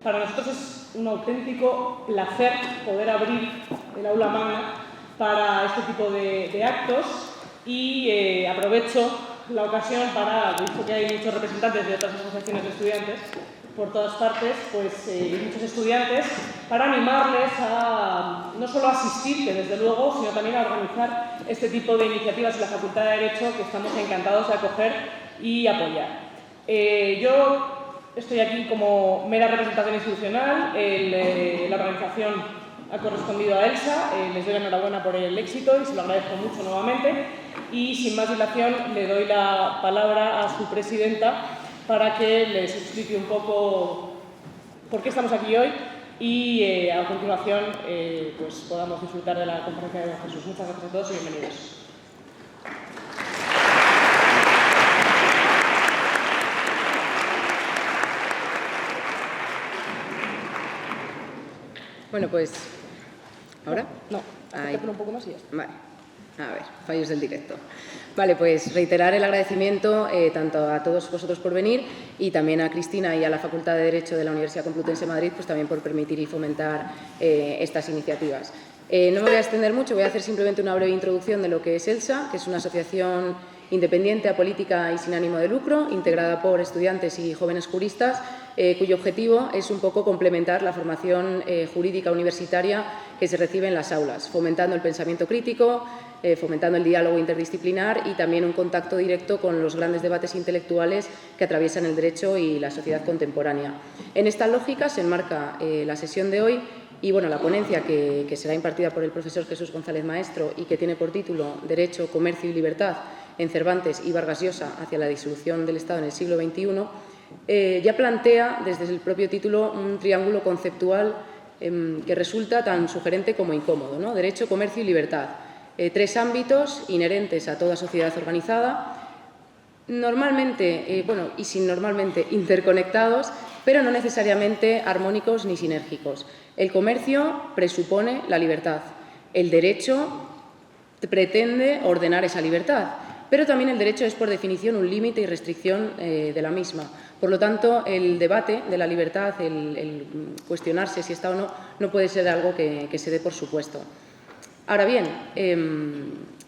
Para nosotros es un auténtico placer poder abrir el aula magna para este tipo de actos y aprovecho la ocasión para, visto que hay muchos representantes de otras asociaciones de estudiantes por todas partes, pues muchos estudiantes, para animarles a no solo asistir, que desde luego, sino también a organizar este tipo de iniciativas en la Facultad de Derecho, que estamos encantados de acoger y apoyar. Yo estoy aquí como mera representación institucional, la organización ha correspondido a Elsa, les doy la enhorabuena por el éxito y se lo agradezco mucho nuevamente. Y sin más dilación le doy la palabra a su presidenta para que les explique un poco por qué estamos aquí hoy y a continuación pues podamos disfrutar de la conferencia de don Jesús. Muchas gracias a todos y bienvenidos. Bueno, pues, ¿ahora? No, acércate un poco más y ya está. Vale. A ver, fallos del directo. Vale, pues reiterar el agradecimiento tanto a todos vosotros por venir y también a Cristina y a la Facultad de Derecho de la Universidad Complutense de Madrid, pues también por permitir y fomentar estas iniciativas. No me voy a extender mucho, voy a hacer simplemente una breve introducción de lo que es ELSA, que es una asociación independiente, apolítica y sin ánimo de lucro, integrada por estudiantes y jóvenes juristas, cuyo objetivo es un poco complementar la formación jurídica universitaria que se recibe en las aulas, fomentando el pensamiento crítico, fomentando el diálogo interdisciplinar y también un contacto directo con los grandes debates intelectuales que atraviesan el derecho y la sociedad contemporánea. En esta lógica se enmarca la sesión de hoy y bueno, la ponencia que será impartida por el profesor Jesús González Maestro y que tiene por título Derecho, Comercio y Libertad en Cervantes y Vargas Llosa hacia la disolución del Estado en el siglo XXI, ya plantea desde el propio título un triángulo conceptual que resulta tan sugerente como incómodo, ¿no? Derecho, comercio y libertad. Tres ámbitos inherentes a toda sociedad organizada, normalmente, y sin normalmente, interconectados, pero no necesariamente armónicos ni sinérgicos. El comercio presupone la libertad. El derecho pretende ordenar esa libertad, pero también el derecho es, por definición, un límite y restricción de la misma. Por lo tanto, el debate de la libertad, el cuestionarse si está o no, no puede ser algo que se dé por supuesto. Ahora bien,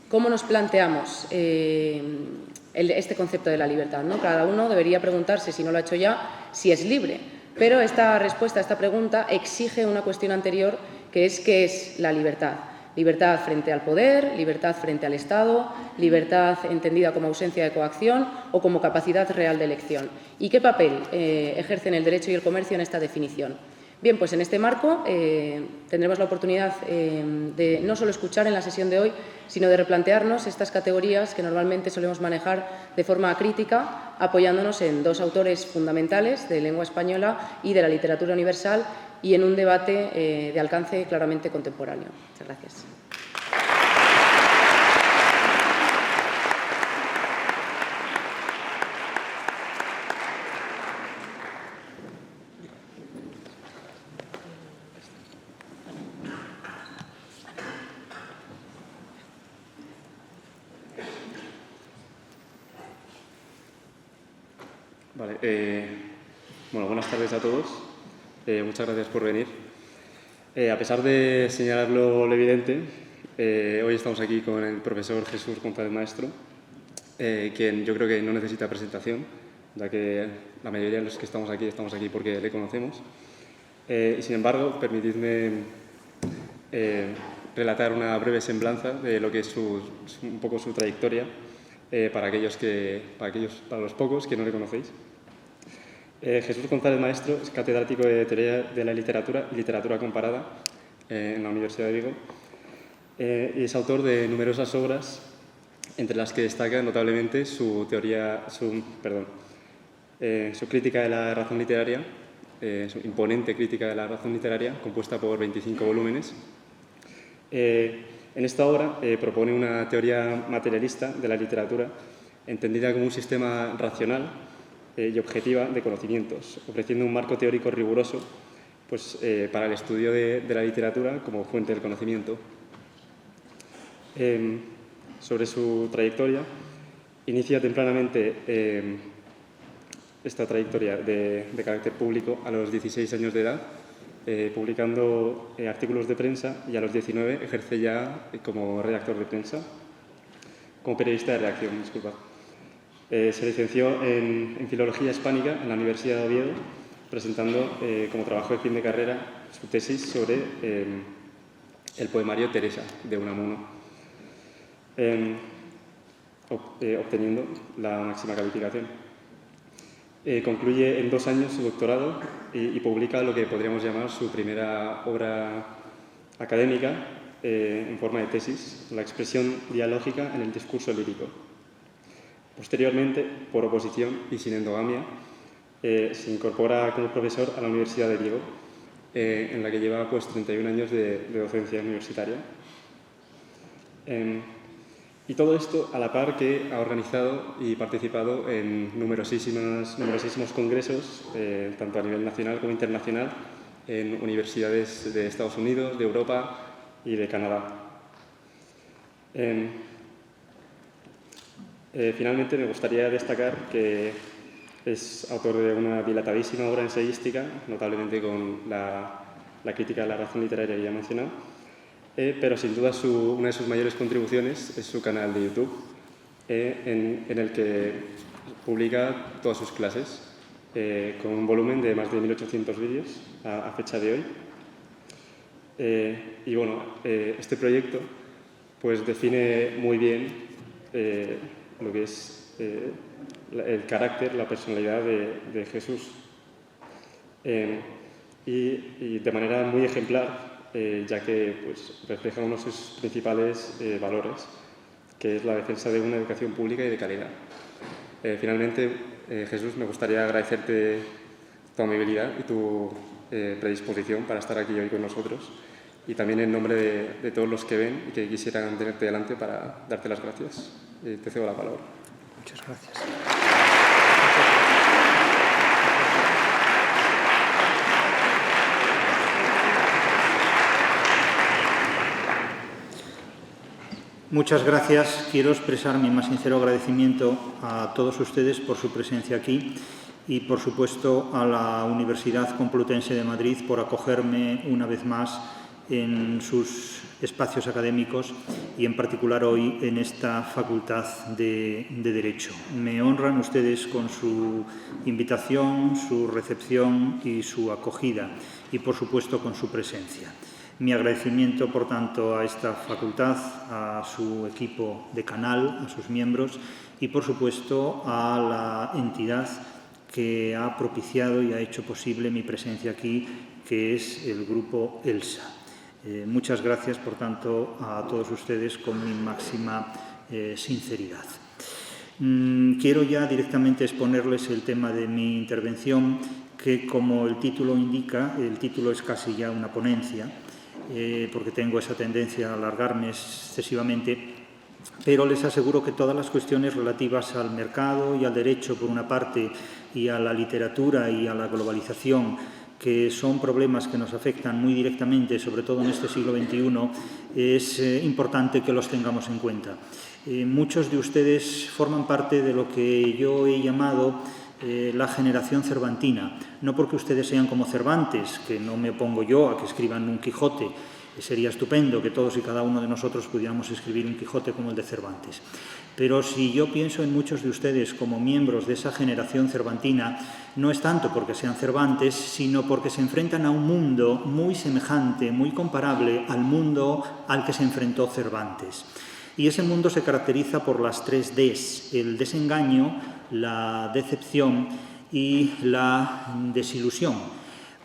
¿cómo nos planteamos este concepto de la libertad, ¿no? Cada uno debería preguntarse, si no lo ha hecho ya, si es libre. Pero esta respuesta a esta pregunta exige una cuestión anterior, que es ¿qué es la libertad? Libertad frente al poder, libertad frente al Estado, libertad entendida como ausencia de coacción o como capacidad real de elección. ¿Y qué papel ejercen el derecho y el comercio en esta definición? Bien, pues en este marco tendremos la oportunidad de no solo escuchar en la sesión de hoy, sino de replantearnos estas categorías que normalmente solemos manejar de forma crítica, apoyándonos en dos autores fundamentales de lengua española y de la literatura universal y en un debate de alcance claramente contemporáneo. Muchas gracias. Vale, bueno, buenas tardes a todos. Muchas gracias por venir. A pesar de señalar lo evidente, hoy estamos aquí con el profesor Jesús González Maestro, quien yo creo que no necesita presentación, ya que la mayoría de los que estamos aquí porque le conocemos. Y sin embargo, permitidme relatar una breve semblanza de lo que es un poco su trayectoria para los pocos que no le conocéis. Jesús González Maestro es catedrático de Teoría de la Literatura y Literatura Comparada en la Universidad de Vigo y es autor de numerosas obras, entre las que destaca notablemente su crítica de la razón literaria, su imponente crítica de la razón literaria, compuesta por 25 volúmenes. En esta obra propone una teoría materialista de la literatura, entendida como un sistema racional y objetiva de conocimientos, ofreciendo un marco teórico riguroso para el estudio de la literatura como fuente del conocimiento. Sobre su trayectoria, inicia tempranamente esta trayectoria de carácter público a los 16 años de edad, publicando artículos de prensa, y a los 19 ejerce ya como redactor de prensa, como periodista de redacción, disculpa. Se licenció en Filología Hispánica en la Universidad de Oviedo, presentando como trabajo de fin de carrera su tesis sobre el poemario Teresa, de Unamuno, obteniendo la máxima calificación. Concluye en 2 años su doctorado y publica lo que podríamos llamar su primera obra académica en forma de tesis, La expresión dialógica en el discurso lírico. Posteriormente, por oposición y sin endogamia, se incorpora como profesor a la Universidad de Vigo, en la que lleva 31 años de docencia universitaria. Y todo esto a la par que ha organizado y participado en numerosísimos congresos, tanto a nivel nacional como internacional, en universidades de Estados Unidos, de Europa y de Canadá. Finalmente, me gustaría destacar que es autor de una dilatadísima obra ensayística, notablemente con la crítica de la razón literaria que ya he mencionado, pero sin duda una de sus mayores contribuciones es su canal de YouTube, en el que publica todas sus clases, con un volumen de más de 1.800 vídeos a fecha de hoy. Y bueno, este proyecto pues define muy bien lo que es el carácter, la personalidad de Jesús, y de manera muy ejemplar, ya que pues, refleja uno de sus principales valores, que es la defensa de una educación pública y de calidad. Finalmente, Jesús, me gustaría agradecerte tu amabilidad y tu predisposición para estar aquí hoy con nosotros, y también en nombre de todos los que ven y que quisieran tenerte delante para darte las gracias. Te cedo la palabra. Muchas gracias. Muchas gracias. Quiero expresar mi más sincero agradecimiento a todos ustedes por su presencia aquí y, por supuesto, a la Universidad Complutense de Madrid por acogerme una vez más en sus espacios académicos y, en particular, hoy en esta Facultad de Derecho. Me honran ustedes con su invitación, su recepción y su acogida y, por supuesto, con su presencia. Mi agradecimiento, por tanto, a esta facultad, a su equipo de canal, a sus miembros y, por supuesto, a la entidad que ha propiciado y ha hecho posible mi presencia aquí, que es el Grupo ELSA. Muchas gracias, por tanto, a todos ustedes con mi máxima sinceridad. Quiero ya directamente exponerles el tema de mi intervención, que, como el título indica, el título es casi ya una ponencia, porque tengo esa tendencia a alargarme excesivamente, pero les aseguro que todas las cuestiones relativas al mercado y al derecho, por una parte, y a la literatura y a la globalización, que son problemas que nos afectan muy directamente, sobre todo en este siglo XXI, es importante que los tengamos en cuenta. Muchos de ustedes forman parte de lo que yo he llamado la generación cervantina, no porque ustedes sean como Cervantes, que no me opongo yo a que escriban un Quijote. Sería estupendo que todos y cada uno de nosotros pudiéramos escribir un Quijote como el de Cervantes. Pero si yo pienso en muchos de ustedes como miembros de esa generación cervantina, no es tanto porque sean Cervantes, sino porque se enfrentan a un mundo muy semejante, muy comparable al mundo al que se enfrentó Cervantes. Y ese mundo se caracteriza por las 3 Ds: el desengaño, la decepción y la desilusión.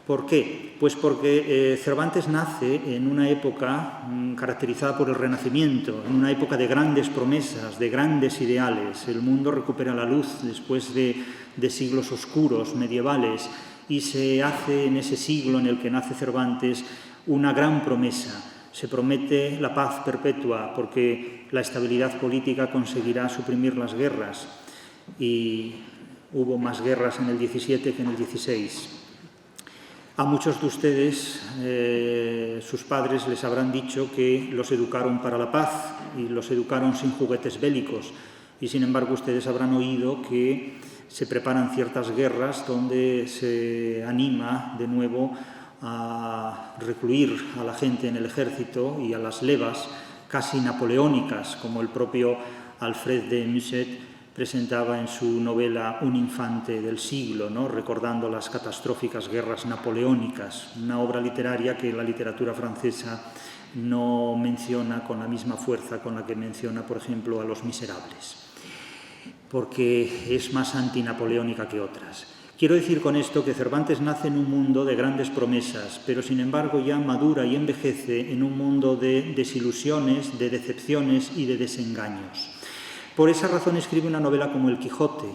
¿Por qué? Pues porque Cervantes nace en una época caracterizada por el Renacimiento, en una época de grandes promesas, de grandes ideales. El mundo recupera la luz después de siglos oscuros, medievales, y se hace en ese siglo en el que nace Cervantes una gran promesa. Se promete la paz perpetua, porque la estabilidad política conseguirá suprimir las guerras, y hubo más guerras en el 17 que en el 16. A muchos de ustedes, sus padres les habrán dicho que los educaron para la paz y los educaron sin juguetes bélicos. y sin embargo ustedes habrán oído que se preparan ciertas guerras donde se anima de nuevo a recluir a la gente en el ejército y a las levas casi napoleónicas, como el propio Alfred de Musset presentaba en su novela Un infante del siglo, ¿no?, recordando las catastróficas guerras napoleónicas, una obra literaria que la literatura francesa no menciona con la misma fuerza con la que menciona, por ejemplo, a Los Miserables, porque es más antinapoleónica que otras. Quiero decir con esto que Cervantes nace en un mundo de grandes promesas, pero sin embargo ya madura y envejece en un mundo de desilusiones, de decepciones y de desengaños. Por esa razón escribe una novela como El Quijote,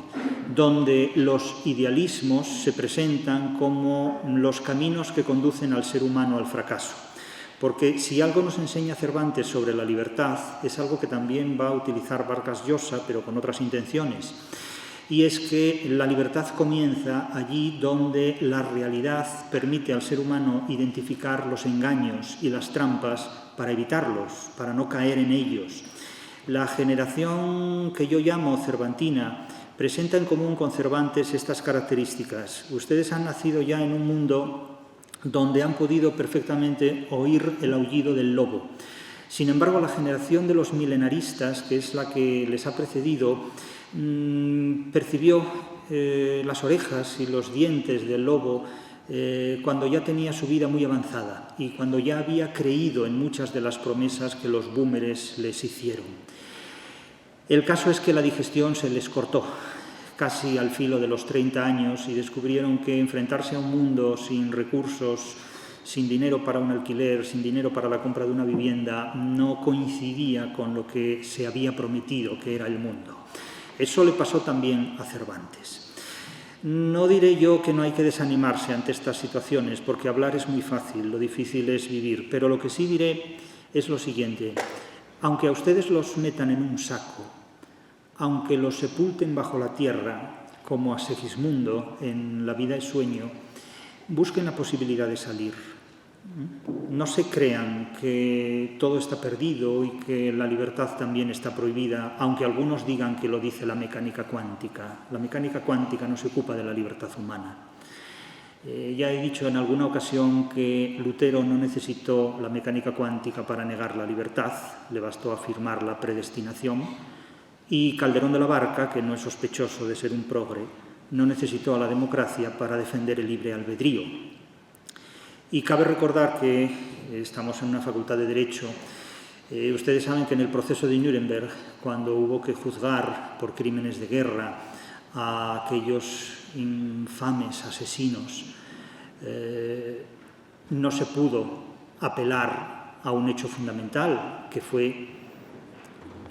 donde los idealismos se presentan como los caminos que conducen al ser humano al fracaso. Porque si algo nos enseña Cervantes sobre la libertad, es algo que también va a utilizar Vargas Llosa, pero con otras intenciones. Y es que la libertad comienza allí donde la realidad permite al ser humano identificar los engaños y las trampas para evitarlos, para no caer en ellos. La generación que yo llamo cervantina presenta en común con Cervantes estas características. Ustedes han nacido ya en un mundo donde han podido perfectamente oír el aullido del lobo. Sin embargo, la generación de los milenaristas, que es la que les ha precedido, percibió las orejas y los dientes del lobo cuando ya tenía su vida muy avanzada y cuando ya había creído en muchas de las promesas que los búmeres les hicieron. El caso es que la digestión se les cortó casi al filo de los 30 años y descubrieron que enfrentarse a un mundo sin recursos, sin dinero para un alquiler, sin dinero para la compra de una vivienda, no coincidía con lo que se había prometido que era el mundo. Eso le pasó también a Cervantes. No diré yo que no hay que desanimarse ante estas situaciones, porque hablar es muy fácil, lo difícil es vivir, pero lo que sí diré es lo siguiente: aunque a ustedes los metan en un saco, aunque los sepulten bajo la tierra, como a Segismundo en La vida es sueño, busquen la posibilidad de salir. No se crean que todo está perdido y que la libertad también está prohibida, aunque algunos digan que lo dice la mecánica cuántica. La mecánica cuántica no se ocupa de la libertad humana. Ya he dicho en alguna ocasión que Lutero no necesitó la mecánica cuántica para negar la libertad, le bastó afirmar la predestinación, y Calderón de la Barca, que no es sospechoso de ser un progre, no necesitó a la democracia para defender el libre albedrío. Y cabe recordar que estamos en una facultad de Derecho. Ustedes saben que en el proceso de Nuremberg, cuando hubo que juzgar por crímenes de guerra a aquellos infames asesinos, no se pudo apelar a un hecho fundamental, que fue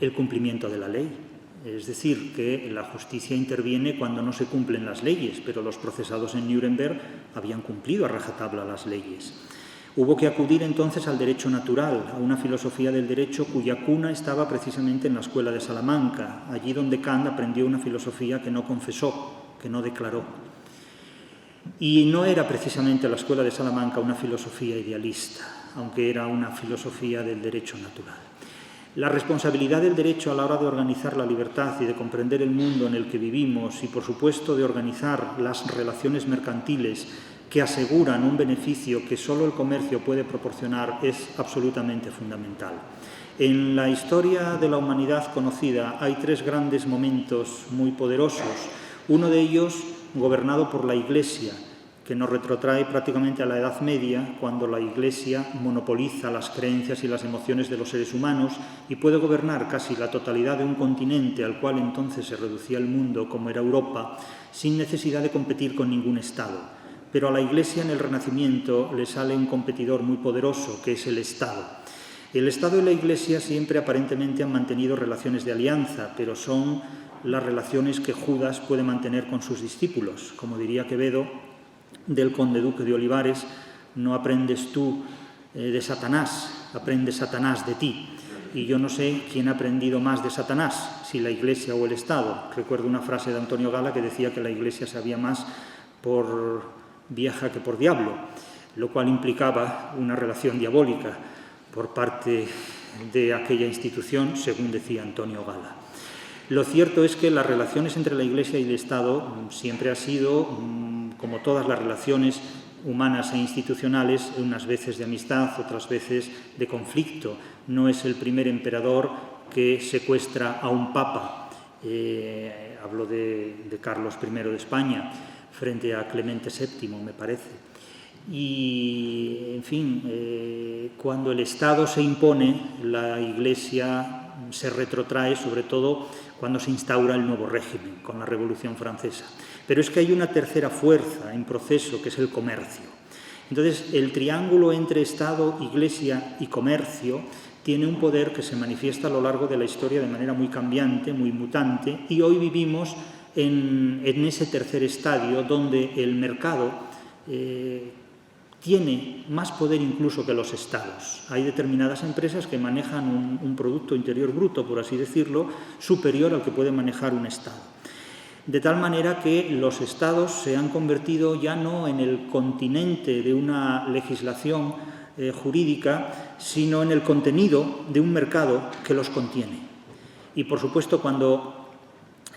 el cumplimiento de la ley. Es decir, que la justicia interviene cuando no se cumplen las leyes, pero los procesados en Nuremberg habían cumplido a rajatabla las leyes. Hubo que acudir entonces al derecho natural, a una filosofía del derecho cuya cuna estaba precisamente en la Escuela de Salamanca, allí donde Kant aprendió una filosofía que no confesó, que no declaró. Y no era precisamente la Escuela de Salamanca una filosofía idealista, aunque era una filosofía del derecho natural. La responsabilidad del derecho a la hora de organizar la libertad y de comprender el mundo en el que vivimos y, por supuesto, de organizar las relaciones mercantiles que aseguran un beneficio que solo el comercio puede proporcionar es absolutamente fundamental. En la historia de la humanidad conocida hay tres grandes momentos muy poderosos. Uno de ellos gobernado por la Iglesia, que nos retrotrae prácticamente a la Edad Media, cuando la Iglesia monopoliza las creencias y las emociones de los seres humanos y puede gobernar casi la totalidad de un continente al cual entonces se reducía el mundo, como era Europa, sin necesidad de competir con ningún Estado. Pero a la Iglesia en el Renacimiento le sale un competidor muy poderoso, que es el Estado. El Estado y la Iglesia siempre aparentemente han mantenido relaciones de alianza, pero son las relaciones que Judas puede mantener con sus discípulos. Como diría Quevedo, del conde duque de Olivares: no aprendes tú de Satanás, aprende Satanás de ti. Y yo no sé quién ha aprendido más de Satanás, si la Iglesia o el Estado. Recuerdo una frase de Antonio Gala que decía que la Iglesia sabía más por vieja que por diablo, lo cual implicaba una relación diabólica por parte de aquella institución, según decía Antonio Gala. Lo cierto es que las relaciones entre la Iglesia y el Estado siempre ha sido, como todas las relaciones humanas e institucionales, unas veces de amistad, otras veces de conflicto. No es el primer emperador que secuestra a un papa. Hablo de Carlos I de España, frente a Clemente VII, me parece. Y, en fin, cuando el Estado se impone, la Iglesia se retrotrae, sobre todo cuando se instaura el nuevo régimen, con la Revolución Francesa. Pero es que hay una tercera fuerza en proceso, que es el comercio. Entonces, el triángulo entre Estado, Iglesia y comercio tiene un poder que se manifiesta a lo largo de la historia de manera muy cambiante, muy mutante, y hoy vivimos en ese tercer estadio donde el mercado tiene más poder incluso que los estados. Hay determinadas empresas que manejan un Producto Interior Bruto, por así decirlo, superior al que puede manejar un estado. De tal manera que los estados se han convertido ya no en el continente de una legislación jurídica, sino en el contenido de un mercado que los contiene. Y, por supuesto, cuando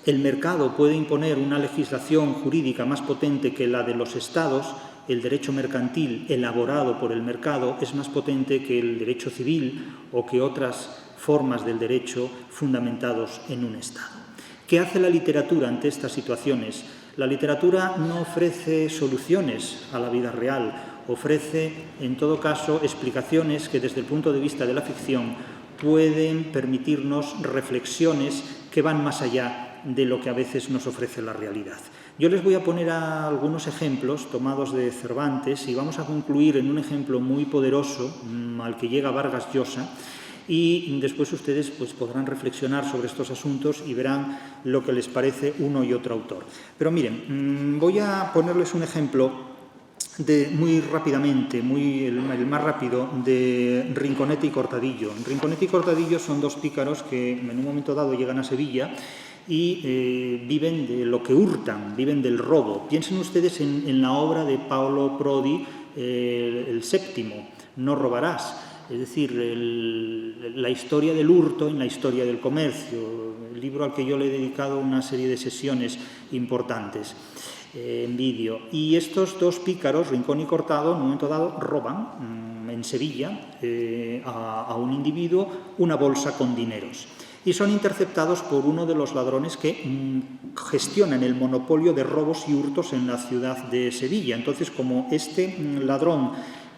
el mercado puede imponer una legislación jurídica más potente que la de los estados, el derecho mercantil elaborado por el mercado es más potente que el derecho civil o que otras formas del derecho fundamentados en un Estado. ¿Qué hace la literatura ante estas situaciones? La literatura no ofrece soluciones a la vida real, ofrece, en todo caso, explicaciones que desde el punto de vista de la ficción pueden permitirnos reflexiones que van más allá de lo que a veces nos ofrece la realidad. Yo les voy a poner algunos ejemplos tomados de Cervantes y vamos a concluir en un ejemplo muy poderoso al que llega Vargas Llosa, y después ustedes podrán reflexionar sobre estos asuntos y verán lo que les parece uno y otro autor. Pero miren, voy a ponerles un ejemplo muy rápidamente, el más rápido, de Rinconete y Cortadillo. Rinconete y Cortadillo son dos pícaros que en un momento dado llegan a Sevilla y viven de lo que hurtan, viven del robo. Piensen ustedes en la obra de Paolo Prodi, el séptimo, No robarás. Es decir, la historia del hurto en la historia del comercio, el libro al que yo le he dedicado una serie de sesiones importantes en vídeo. Y estos dos pícaros, Rincón y Cortado, en un momento dado roban en Sevilla a un individuo una bolsa con dineros. Y son interceptados por uno de los ladrones que gestionan el monopolio de robos y hurtos en la ciudad de Sevilla. Entonces, como este ladrón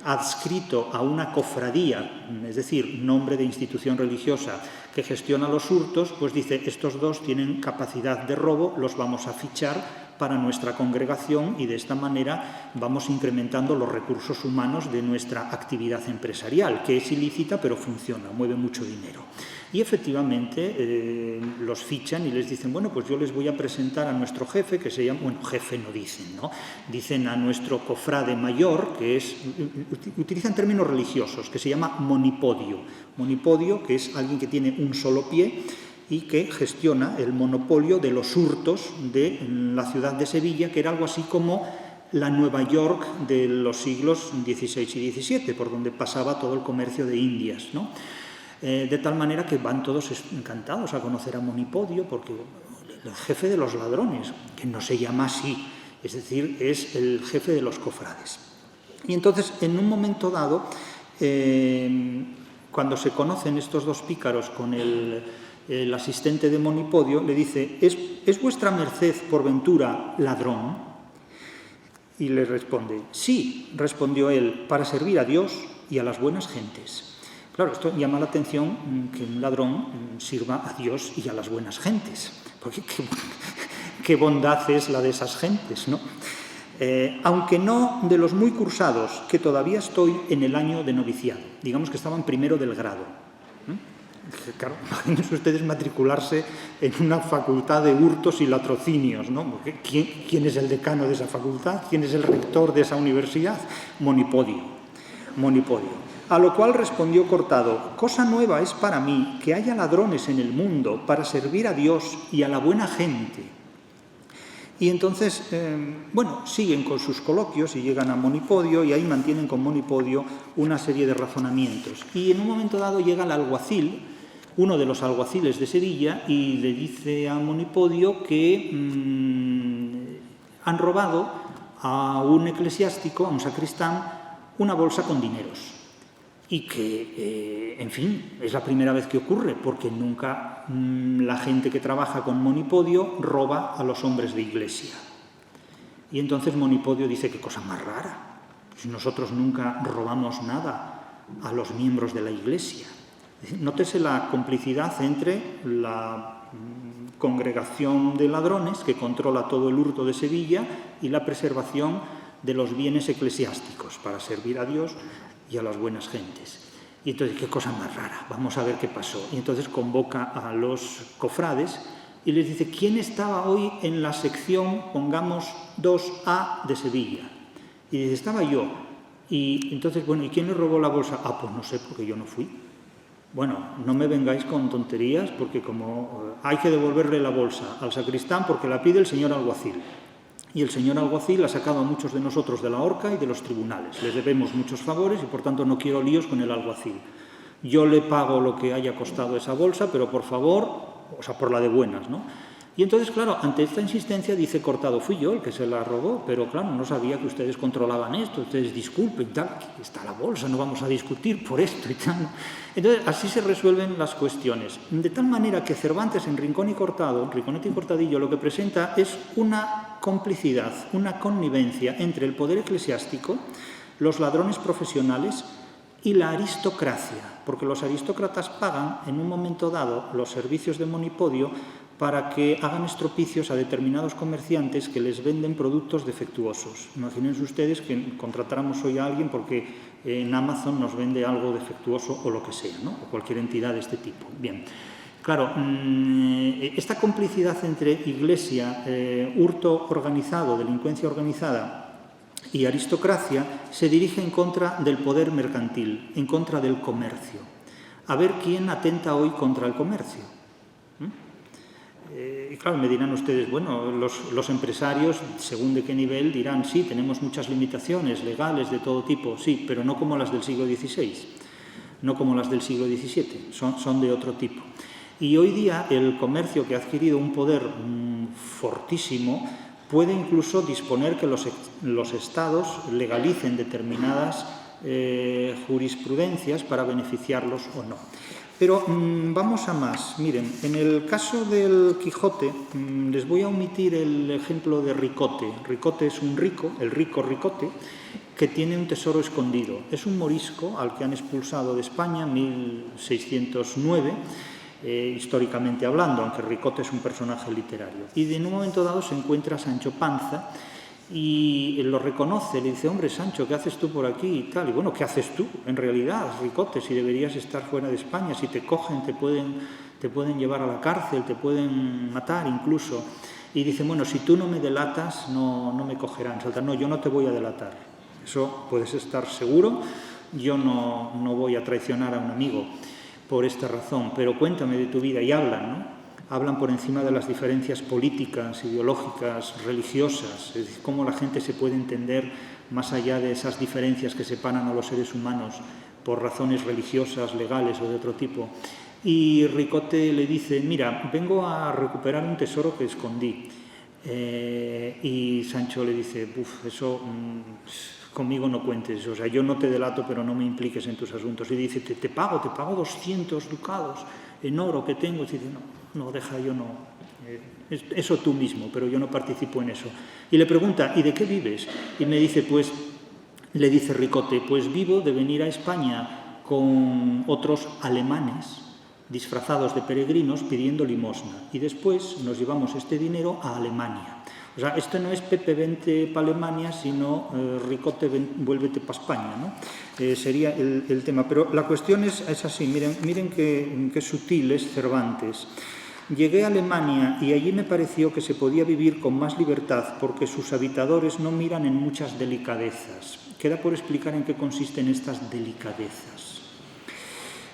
adscrito a una cofradía, es decir, nombre de institución religiosa, que gestiona los hurtos, pues dice, estos dos tienen capacidad de robo, los vamos a fichar para nuestra congregación y de esta manera vamos incrementando los recursos humanos de nuestra actividad empresarial, que es ilícita pero funciona, mueve mucho dinero. Y efectivamente los fichan y les dicen, bueno, pues yo les voy a presentar a nuestro jefe, que se llama, bueno, jefe no dicen, ¿no? Dicen a nuestro cofrade mayor, que es, utilizan términos religiosos, que se llama monipodio. Monipodio, que es alguien que tiene un solo pie y que gestiona el monopolio de los hurtos de la ciudad de Sevilla, que era algo así como la Nueva York de los siglos XVI y XVII, por donde pasaba todo el comercio de Indias, ¿no? De tal manera que van todos encantados a conocer a Monipodio, porque el jefe de los ladrones, que no se llama así, es decir, es el jefe de los cofrades. Y entonces, en un momento dado, cuando se conocen estos dos pícaros con el asistente de Monipodio, le dice, ¿es vuestra merced por ventura ladrón? Y le responde, sí, respondió él, para servir a Dios y a las buenas gentes. Claro, esto llama la atención que un ladrón sirva a Dios y a las buenas gentes, porque qué bondad es la de esas gentes, ¿no? Aunque no de los muy cursados, que todavía estoy en el año de noviciado, digamos que estaban primero del grado. Claro, imagínense ustedes matricularse en una facultad de hurtos y latrocinios, ¿no? ¿Quién es el decano de esa facultad? ¿Quién es el rector de esa universidad? Monipodio. A lo cual respondió Cortado, cosa nueva es para mí que haya ladrones en el mundo para servir a Dios y a la buena gente. Y entonces, siguen con sus coloquios y llegan a Monipodio y ahí mantienen con Monipodio una serie de razonamientos. Y en un momento dado llega el alguacil uno de los alguaciles de Sevilla y le dice a Monipodio que han robado a un eclesiástico, a un sacristán, una bolsa con dineros. Y que, en fin, es la primera vez que ocurre, porque nunca la gente que trabaja con Monipodio roba a los hombres de iglesia. Y entonces Monipodio dice, qué cosa más rara, si nosotros nunca robamos nada a los miembros de la iglesia. Nótese la complicidad entre la congregación de ladrones que controla todo el hurto de Sevilla y la preservación de los bienes eclesiásticos para servir a Dios y a las buenas gentes. Y entonces, qué cosa más rara, vamos a ver qué pasó. Y entonces convoca a los cofrades y les dice, ¿quién estaba hoy en la sección, pongamos, 2A de Sevilla? Y dice, estaba yo. Y entonces, bueno, ¿y quién le robó la bolsa? Ah, pues no sé, porque yo no fui. Bueno, no me vengáis con tonterías, porque como hay que devolverle la bolsa al sacristán porque la pide el señor alguacil. Y el señor alguacil ha sacado a muchos de nosotros de la horca y de los tribunales. Les debemos muchos favores y, por tanto, no quiero líos con el alguacil. Yo le pago lo que haya costado esa bolsa, pero por favor, o sea, por la de buenas, ¿no? Y entonces, claro, ante esta insistencia dice Cortado, fui yo el que se la robó, pero claro, no sabía que ustedes controlaban esto, ustedes disculpen, tal, aquí está la bolsa, no vamos a discutir por esto y tal. Entonces, así se resuelven las cuestiones. De tal manera que Cervantes en Rincón y Cortadillo, lo que presenta es una complicidad, una connivencia entre el poder eclesiástico, los ladrones profesionales y la aristocracia, porque los aristócratas pagan en un momento dado los servicios de Monipodio para que hagan estropicios a determinados comerciantes que les venden productos defectuosos. Imagínense ustedes que contratáramos hoy a alguien porque en Amazon nos vende algo defectuoso o lo que sea, ¿no? O cualquier entidad de este tipo. Bien, claro, esta complicidad entre iglesia, hurto organizado, delincuencia organizada y aristocracia se dirige en contra del poder mercantil, en contra del comercio. A ver quién atenta hoy contra el comercio. Y claro, me dirán ustedes, bueno, los empresarios, según de qué nivel, dirán, sí, tenemos muchas limitaciones legales de todo tipo, sí, pero no como las del siglo XVI, no como las del siglo XVII, son de otro tipo. Y hoy día el comercio, que ha adquirido un poder fortísimo, puede incluso disponer que los estados legalicen determinadas jurisprudencias para beneficiarlos o no. Pero vamos a más. Miren, en el caso del Quijote les voy a omitir el ejemplo de Ricote. Ricote es un rico, el rico Ricote, que tiene un tesoro escondido. Es un morisco al que han expulsado de España en 1609, históricamente hablando, aunque Ricote es un personaje literario. Y en un momento dado se encuentra Sancho Panza y lo reconoce, le dice, hombre, Sancho, ¿qué haces tú por aquí y tal? Y bueno, ¿qué haces tú en realidad, Ricote, si deberías estar fuera de España? Si te cogen, te pueden llevar a la cárcel, te pueden matar incluso. Y dice, bueno, si tú no me delatas, no me cogerán. Salta, no, yo no te voy a delatar. Eso puedes estar seguro, yo no voy a traicionar a un amigo por esta razón, pero cuéntame de tu vida. Y hablan, ¿no? Hablan por encima de las diferencias políticas, ideológicas, religiosas, es decir, cómo la gente se puede entender más allá de esas diferencias que separan a los seres humanos por razones religiosas, legales o de otro tipo. Y Ricote le dice, mira, vengo a recuperar un tesoro que escondí. Y Sancho le dice, eso conmigo no cuentes, o sea, yo no te delato, pero no me impliques en tus asuntos. Y dice, te pago 200 ducados en oro que tengo. Y dice, no, deja, yo no, eso tú mismo, pero yo no participo en eso. Y le pregunta, ¿y de qué vives? Y me dice, le dice Ricote, pues vivo de venir a España con otros alemanes disfrazados de peregrinos pidiendo limosna. Y después nos llevamos este dinero a Alemania. O sea, esto no es Pepe vente para Alemania, sino Ricote vuélvete para España, ¿no? Sería el tema. Pero la cuestión es así, miren qué sutil es Cervantes. Llegué a Alemania y allí me pareció que se podía vivir con más libertad porque sus habitadores no miran en muchas delicadezas. Queda por explicar en qué consisten estas delicadezas.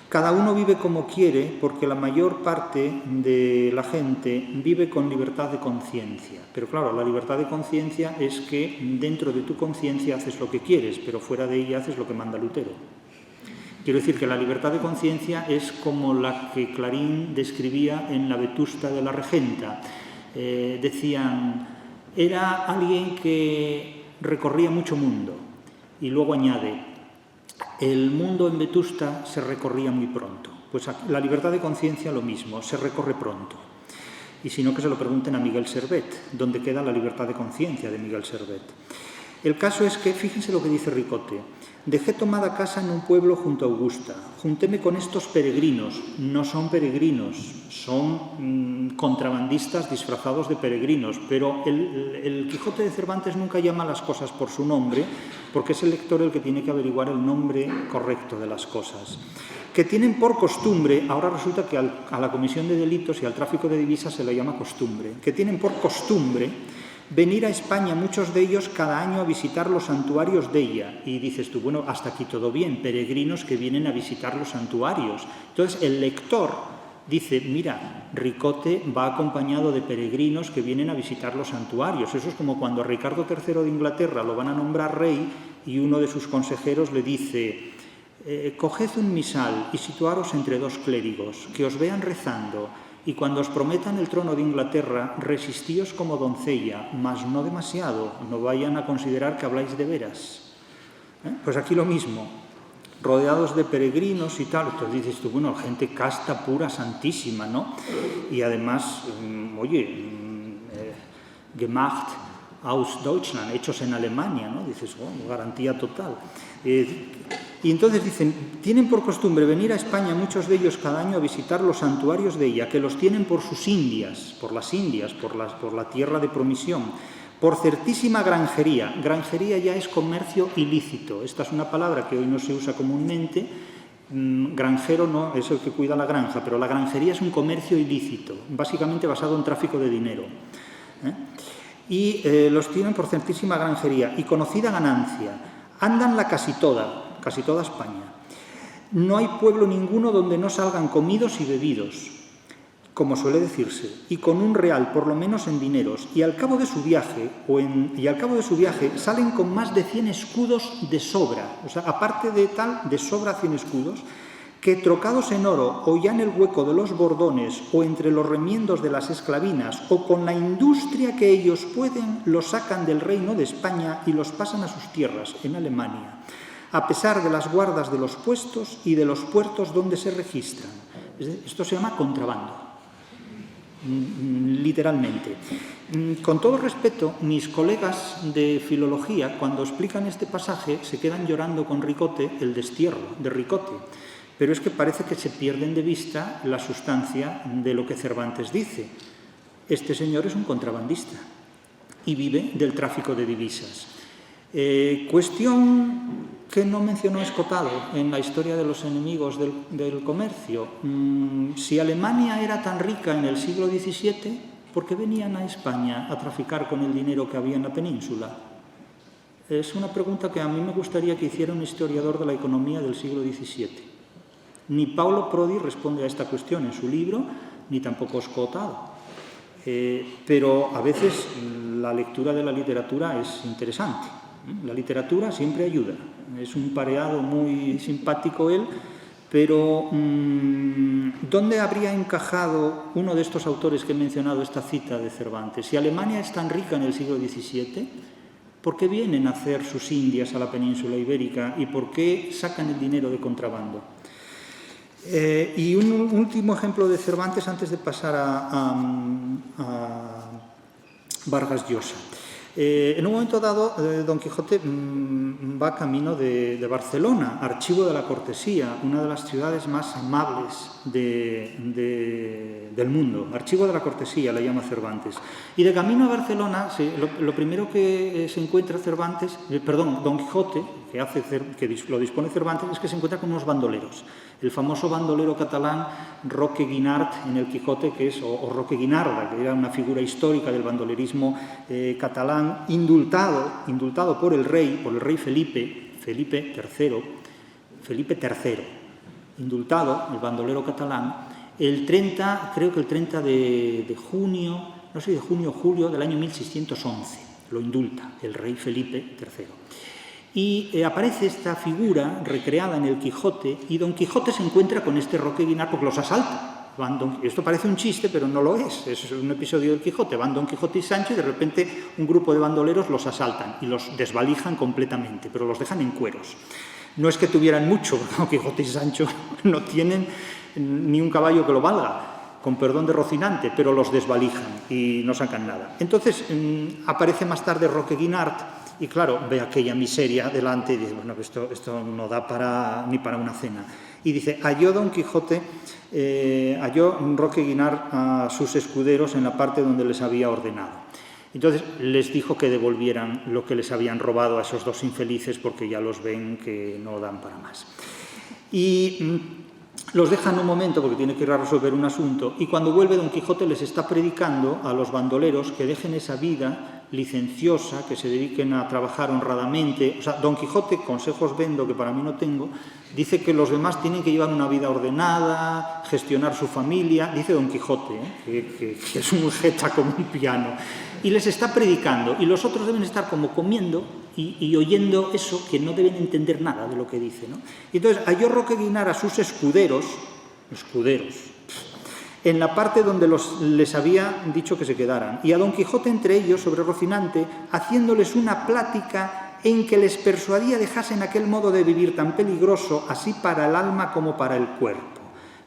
Cada uno vive como quiere porque la mayor parte de la gente vive con libertad de conciencia. Pero claro, la libertad de conciencia es que dentro de tu conciencia haces lo que quieres, pero fuera de ella haces lo que manda Lutero. Quiero decir que la libertad de conciencia es como la que Clarín describía en La Vetusta de la Regenta. Decían, era alguien que recorría mucho mundo, y luego añade, el mundo en Vetusta se recorría muy pronto. Pues la libertad de conciencia lo mismo, se recorre pronto. Y si no, que se lo pregunten a Miguel Servet, ¿dónde queda la libertad de conciencia de Miguel Servet? El caso es que, fíjense lo que dice Ricote, dejé tomada casa en un pueblo junto a Augusta, juntéme con estos peregrinos, no son peregrinos, son contrabandistas disfrazados de peregrinos, pero el Quijote de Cervantes nunca llama las cosas por su nombre, porque es el lector el que tiene que averiguar el nombre correcto de las cosas. Que tienen por costumbre, ahora resulta que a la comisión de delitos y al tráfico de divisas se le llama costumbre, que tienen por costumbre venir a España, muchos de ellos, cada año a visitar los santuarios de ella. Y dices tú, bueno, hasta aquí todo bien, peregrinos que vienen a visitar los santuarios. Entonces, el lector dice, mira, Ricote va acompañado de peregrinos que vienen a visitar los santuarios. Eso es como cuando a Ricardo III de Inglaterra lo van a nombrar rey y uno de sus consejeros le dice, coged un misal y situaros entre dos clérigos, que os vean rezando, y cuando os prometan el trono de Inglaterra, resistíos como doncella, mas no demasiado, no vayan a considerar que habláis de veras. Pues aquí lo mismo, rodeados de peregrinos y tal, entonces dices tú, bueno, gente casta, pura, santísima, ¿no? Y además, gemacht aus Deutschland, hechos en Alemania, ¿no? Dices, oh, garantía total. Y entonces dicen, tienen por costumbre venir a España muchos de ellos cada año a visitar los santuarios de ella, que los tienen por sus Indias, por la tierra de promisión, por certísima granjería. Granjería ya es comercio ilícito. Esta es una palabra que hoy no se usa comúnmente. Granjero no es el que cuida la granja, pero la granjería es un comercio ilícito, básicamente basado en tráfico de dinero. Y los tienen por certísima granjería y conocida ganancia. Andanla casi toda España. No hay pueblo ninguno donde no salgan comidos y bebidos, como suele decirse, y con un real por lo menos en dineros, y al cabo de su viaje salen con más de 100 escudos de sobra, o sea, aparte de tal, de sobra 100 escudos, que trocados en oro o ya en el hueco de los bordones o entre los remiendos de las esclavinas o con la industria que ellos pueden, los sacan del reino de España y los pasan a sus tierras, en Alemania, a pesar de las guardas de los puestos y de los puertos donde se registran. Esto se llama contrabando, literalmente. Con todo respeto, mis colegas de filología, cuando explican este pasaje, se quedan llorando con Ricote el destierro de Ricote. Pero es que parece que se pierden de vista la sustancia de lo que Cervantes dice. Este señor es un contrabandista y vive del tráfico de divisas. Cuestión que no mencionó Escotado en la historia de los enemigos del comercio. Si Alemania era tan rica en el siglo XVII, ¿por qué venían a España a traficar con el dinero que había en la península? Es una pregunta que a mí me gustaría que hiciera un historiador de la economía del siglo XVII. Ni Paulo Prodi responde a esta cuestión en su libro, ni tampoco Escotado. Pero a veces la lectura de la literatura es interesante. La literatura siempre ayuda. Es un pareado muy simpático él, pero ¿dónde habría encajado uno de estos autores que he mencionado esta cita de Cervantes? Si Alemania es tan rica en el siglo XVII, ¿por qué vienen a hacer sus Indias a la península ibérica y por qué sacan el dinero de contrabando? Y un último ejemplo de Cervantes antes de pasar a Vargas Llosa. En un momento dado, Don Quijote va camino de Barcelona, archivo de la cortesía, una de las ciudades más amables del mundo. Archivo de la cortesía, la llama Cervantes. Y de camino a Barcelona, lo primero que se encuentra Don Quijote, que lo dispone Cervantes, es que se encuentra con unos bandoleros. El famoso bandolero catalán Roque Guinart en el Quijote, o Roque Guinarda, que era una figura histórica del bandolerismo catalán, indultado por el rey Felipe III, indultado, el bandolero catalán, creo que el 30 de junio, no sé, de junio o julio del año 1611, lo indulta el rey Felipe III. Y aparece esta figura recreada en el Quijote y Don Quijote se encuentra con este Roque Guinart porque los asalta. Esto parece un chiste, pero no lo es un episodio del Quijote. Van Don Quijote y Sancho y de repente un grupo de bandoleros los asaltan y los desvalijan completamente, pero los dejan en cueros. No es que tuvieran mucho, porque Don Quijote y Sancho no tienen ni un caballo que lo valga, con perdón de Rocinante, pero los desvalijan y no sacan nada. Entonces aparece más tarde Roque Guinart y claro, ve aquella miseria delante y dice, bueno, esto no da ni para una cena. Y dice, halló Don Quijote, halló Roque Guinart a sus escuderos en la parte donde les había ordenado. Entonces les dijo que devolvieran lo que les habían robado a esos dos infelices porque ya los ven que no dan para más. Y los dejan un momento porque tiene que ir a resolver un asunto y cuando vuelve Don Quijote les está predicando a los bandoleros que dejen esa vida licenciosa, que se dediquen a trabajar honradamente. O sea, Don Quijote, consejos vendo que para mí no tengo, dice que los demás tienen que llevar una vida ordenada, gestionar su familia, dice Don Quijote, que es un jeta como un piano, y les está predicando, y los otros deben estar como comiendo y oyendo eso, que no deben entender nada de lo que dice, ¿no? Y entonces halló Roque Guinart a sus escuderos, en la parte donde les había dicho que se quedaran, y a Don Quijote entre ellos sobre Rocinante, haciéndoles una plática en que les persuadía dejasen aquel modo de vivir tan peligroso, así para el alma como para el cuerpo.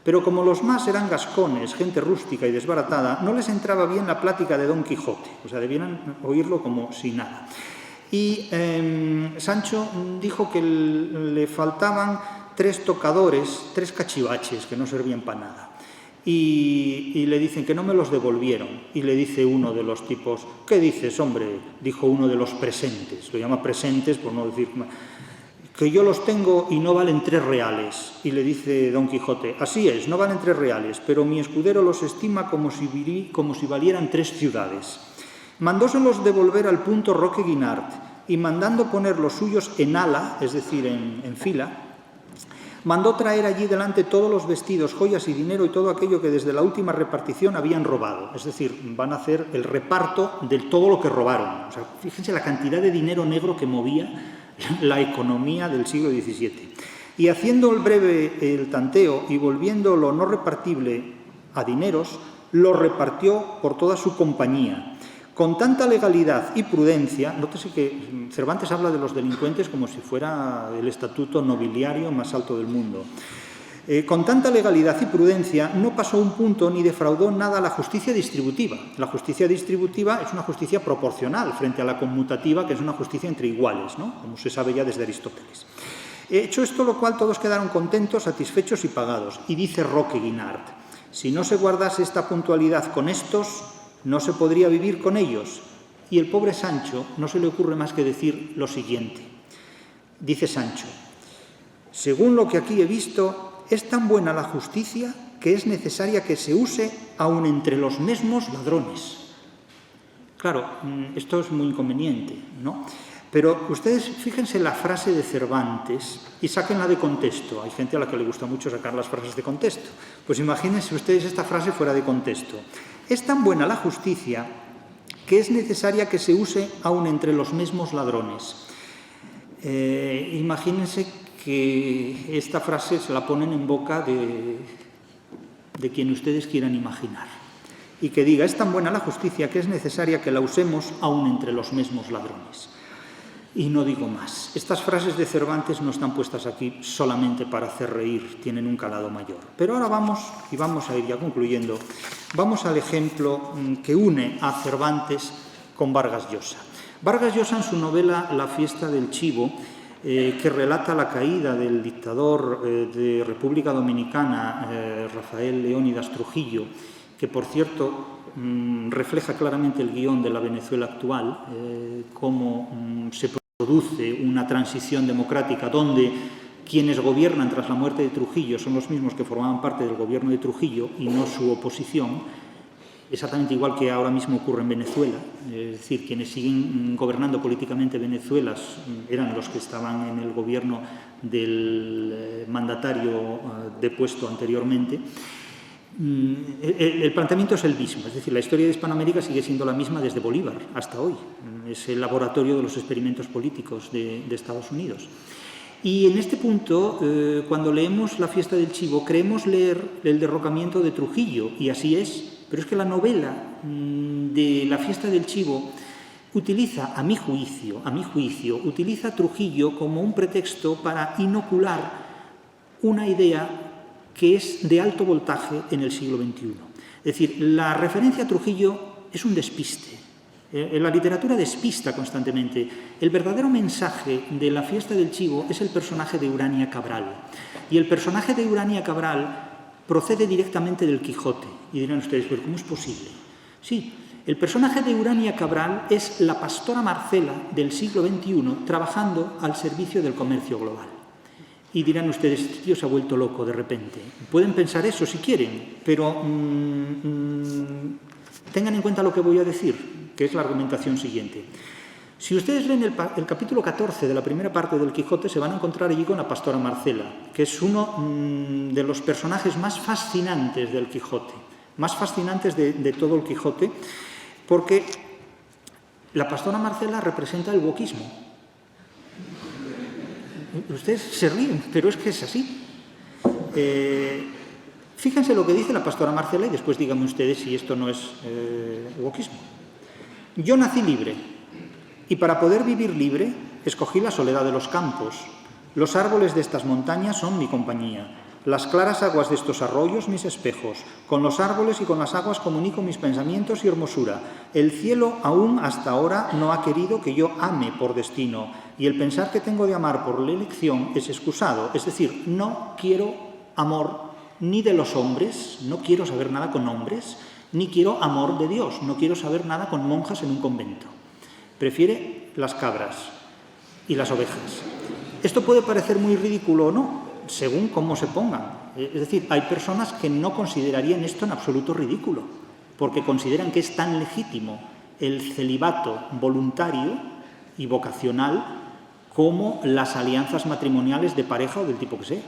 Pero como los más eran gascones, gente rústica y desbaratada, no les entraba bien la plática de Don Quijote, o sea, debieran oírlo como si nada. Y Sancho dijo que le faltaban 3 tocadores, 3 cachivaches, que no servían para nada. Y le dicen que no me los devolvieron. Y le dice uno de los tipos, ¿qué dices, hombre? Dijo uno de los presentes, lo llama presentes por no decir que yo los tengo y no valen 3 reales. Y le dice Don Quijote, así es, no valen 3 reales, pero mi escudero los estima como si valieran 3 ciudades. Mandóselos devolver al punto Roque Guinart y mandando poner los suyos en ala, es decir, en fila, mandó traer allí delante todos los vestidos, joyas y dinero y todo aquello que desde la última repartición habían robado. Es decir, van a hacer el reparto de todo lo que robaron. O sea, fíjense la cantidad de dinero negro que movía la economía del siglo XVII. Y haciendo el tanteo y volviendo lo no repartible a dineros, lo repartió por toda su compañía. Con tanta legalidad y prudencia, nótese que Cervantes habla de los delincuentes como si fuera el estatuto nobiliario más alto del mundo. Con tanta legalidad y prudencia no pasó un punto ni defraudó nada a la justicia distributiva. La justicia distributiva es una justicia proporcional frente a la conmutativa, que es una justicia entre iguales, ¿no? Como se sabe ya desde Aristóteles. Hecho esto, lo cual todos quedaron contentos, satisfechos y pagados. Y dice Roque Guinart, si no se guardase esta puntualidad con estos, no se podría vivir con ellos. Y el pobre Sancho no se le ocurre más que decir lo siguiente. Dice Sancho, según lo que aquí he visto, es tan buena la justicia que es necesaria que se use aun entre los mismos ladrones. Claro, esto es muy inconveniente, ¿no? Pero ustedes fíjense la frase de Cervantes y sáquenla de contexto. Hay gente a la que le gusta mucho sacar las frases de contexto. Pues imagínense ustedes esta frase fuera de contexto. Es tan buena la justicia que es necesaria que se use aun entre los mismos ladrones. Imagínense que esta frase se la ponen en boca de quien ustedes quieran imaginar. Y que diga, es tan buena la justicia que es necesaria que la usemos aun entre los mismos ladrones. Y no digo más. Estas frases de Cervantes no están puestas aquí solamente para hacer reír, tienen un calado mayor. Pero ahora vamos a ir ya concluyendo, vamos al ejemplo que une a Cervantes con Vargas Llosa. Vargas Llosa, en su novela La fiesta del chivo, que relata la caída del dictador de República Dominicana, Rafael Leónidas Trujillo, que por cierto refleja claramente el guión de la Venezuela actual, cómo se produce una transición democrática donde quienes gobiernan tras la muerte de Trujillo son los mismos que formaban parte del gobierno de Trujillo y no su oposición, exactamente igual que ahora mismo ocurre en Venezuela. Es decir, quienes siguen gobernando políticamente Venezuela eran los que estaban en el gobierno del mandatario depuesto anteriormente. El planteamiento es el mismo, es decir, la historia de Hispanoamérica sigue siendo la misma desde Bolívar hasta hoy. Es el laboratorio de los experimentos políticos de Estados Unidos. Y en este punto, cuando leemos La fiesta del chivo, creemos leer el derrocamiento de Trujillo, y así es, pero es que la novela de La fiesta del chivo utiliza, a mi juicio, utiliza a Trujillo como un pretexto para inocular una idea que es de alto voltaje en el siglo XXI. Es decir, la referencia a Trujillo es un despiste. La literatura despista constantemente. El verdadero mensaje de La fiesta del chivo es el personaje de Urania Cabral. Y el personaje de Urania Cabral procede directamente del Quijote. Y dirán ustedes, ¿pero cómo es posible? Sí, el personaje de Urania Cabral es la pastora Marcela del siglo XXI trabajando al servicio del comercio global. Y dirán ustedes, este tío se ha vuelto loco de repente. Pueden pensar eso si quieren, pero tengan en cuenta lo que voy a decir, que es la argumentación siguiente. Si ustedes leen el capítulo 14 de la primera parte del Quijote, se van a encontrar allí con la pastora Marcela, que es uno de los personajes más fascinantes del Quijote, más fascinantes de todo el Quijote, porque la pastora Marcela representa el wokismo. Ustedes se ríen, pero es que es así. Fíjense lo que dice la pastora Marcela y después díganme ustedes si esto no es wokismo. Yo nací libre y para poder vivir libre escogí la soledad de los campos. Los árboles de estas montañas son mi compañía. Las claras aguas de estos arroyos mis espejos. Con los árboles y con las aguas comunico mis pensamientos y hermosura. El cielo aún hasta ahora no ha querido que yo ame por destino, y el pensar que tengo de amar por la elección es excusado. Es decir, no quiero amor ni de los hombres, no quiero saber nada con hombres, ni quiero amor de Dios, no quiero saber nada con monjas en un convento. Prefiere las cabras y las ovejas. Esto puede parecer muy ridículo o no, según cómo se pongan. Es decir, hay personas que no considerarían esto en absoluto ridículo, porque consideran que es tan legítimo el celibato voluntario y vocacional como las alianzas matrimoniales de pareja o del tipo que sea.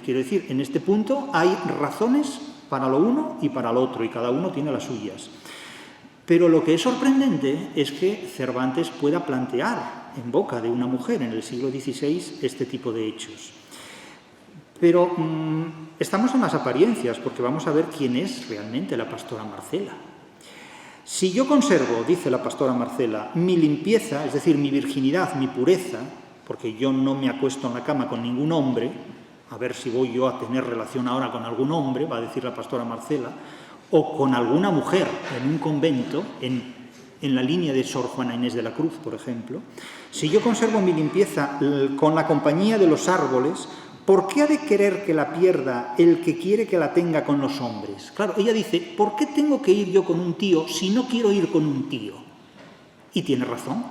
Quiero decir, en este punto hay razones para lo uno y para lo otro, y cada uno tiene las suyas. Pero lo que es sorprendente es que Cervantes pueda plantear en boca de una mujer en el siglo XVI este tipo de hechos. Pero estamos en las apariencias, porque vamos a ver quién es realmente la pastora Marcela. Si yo conservo, dice la pastora Marcela, mi limpieza, es decir, mi virginidad, mi pureza, porque yo no me acuesto en la cama con ningún hombre, a ver si voy yo a tener relación ahora con algún hombre, va a decir la pastora Marcela, o con alguna mujer en un convento, en la línea de Sor Juana Inés de la Cruz, por ejemplo, si yo conservo mi limpieza con la compañía de los árboles, ¿por qué ha de querer que la pierda el que quiere que la tenga con los hombres? Claro, ella dice, ¿por qué tengo que ir yo con un tío si no quiero ir con un tío? Y tiene razón.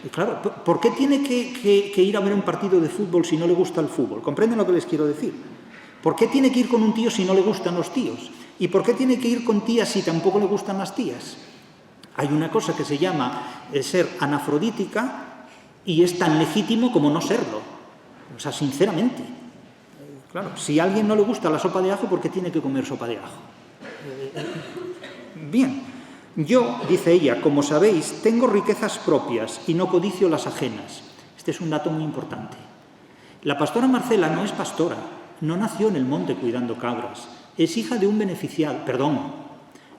Y claro, ¿por qué tiene que ir a ver un partido de fútbol si no le gusta el fútbol? ¿Comprenden lo que les quiero decir? ¿Por qué tiene que ir con un tío si no le gustan los tíos? ¿Y por qué tiene que ir con tías si tampoco le gustan las tías? Hay una cosa que se llama ser anafrodítica y es tan legítimo como no serlo. O sea, sinceramente. Claro, si a alguien no le gusta la sopa de ajo, ¿por qué tiene que comer sopa de ajo? Bien, yo, dice ella, como sabéis, tengo riquezas propias y no codicio las ajenas. Este es un dato muy importante. La pastora Marcela no es pastora, no nació en el monte cuidando cabras, es hija de un beneficiado,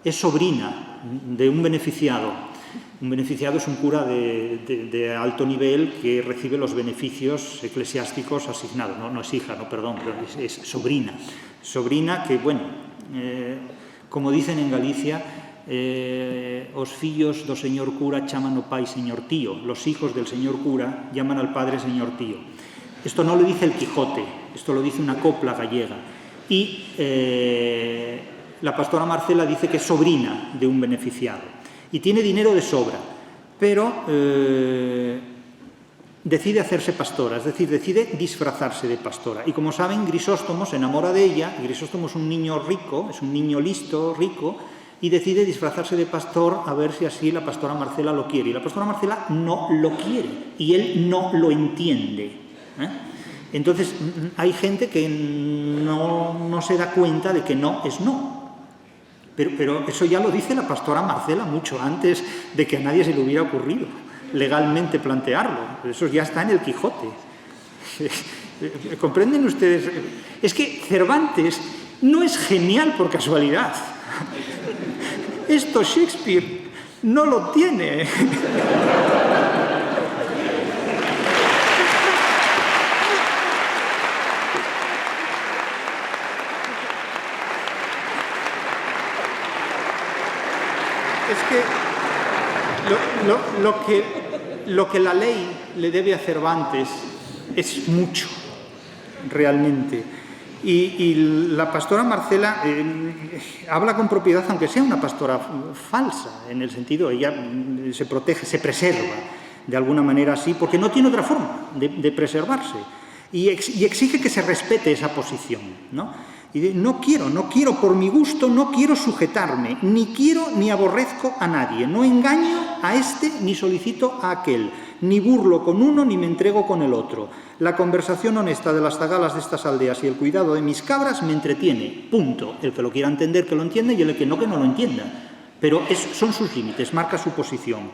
es sobrina de un beneficiado. Un beneficiado es un cura de alto nivel que recibe los beneficios eclesiásticos asignados. No es hija, pero es sobrina. Sobrina que, bueno, como dicen en Galicia, os fillos do señor cura chaman o pai señor tío. Los hijos del señor cura llaman al padre señor tío. Esto no lo dice el Quijote, esto lo dice una copla gallega. Y la pastora Marcela dice que es sobrina de un beneficiado. Y tiene dinero de sobra, pero decide hacerse pastora, es decir, decide disfrazarse de pastora. Y como saben, Grisóstomo se enamora de ella, Grisóstomo es un niño rico, es un niño listo, rico, y decide disfrazarse de pastor a ver si así la pastora Marcela lo quiere. Y la pastora Marcela no lo quiere, y él no lo entiende. Entonces, hay gente que no se da cuenta de que no es no. Pero eso ya lo dice la pastora Marcela mucho antes de que a nadie se le hubiera ocurrido legalmente plantearlo. Eso ya está en el Quijote. ¿Comprenden ustedes? Es que Cervantes no es genial por casualidad. Esto Shakespeare no lo tiene. Es que lo que la ley le debe a Cervantes es mucho, realmente. Y la pastora Marcela habla con propiedad, aunque sea una pastora falsa, en el sentido, ella se protege, se preserva de alguna manera así, porque no tiene otra forma de preservarse. Y exige que se respete esa posición, ¿no? Y no quiero por mi gusto, no quiero sujetarme, ni quiero ni aborrezco a nadie, no engaño a este ni solicito a aquel, ni burlo con uno ni me entrego con el otro. La conversación honesta de las zagalas de estas aldeas y el cuidado de mis cabras me entretiene, punto. El que lo quiera entender que lo entienda y el que no lo entienda. Pero son sus límites, marca su posición.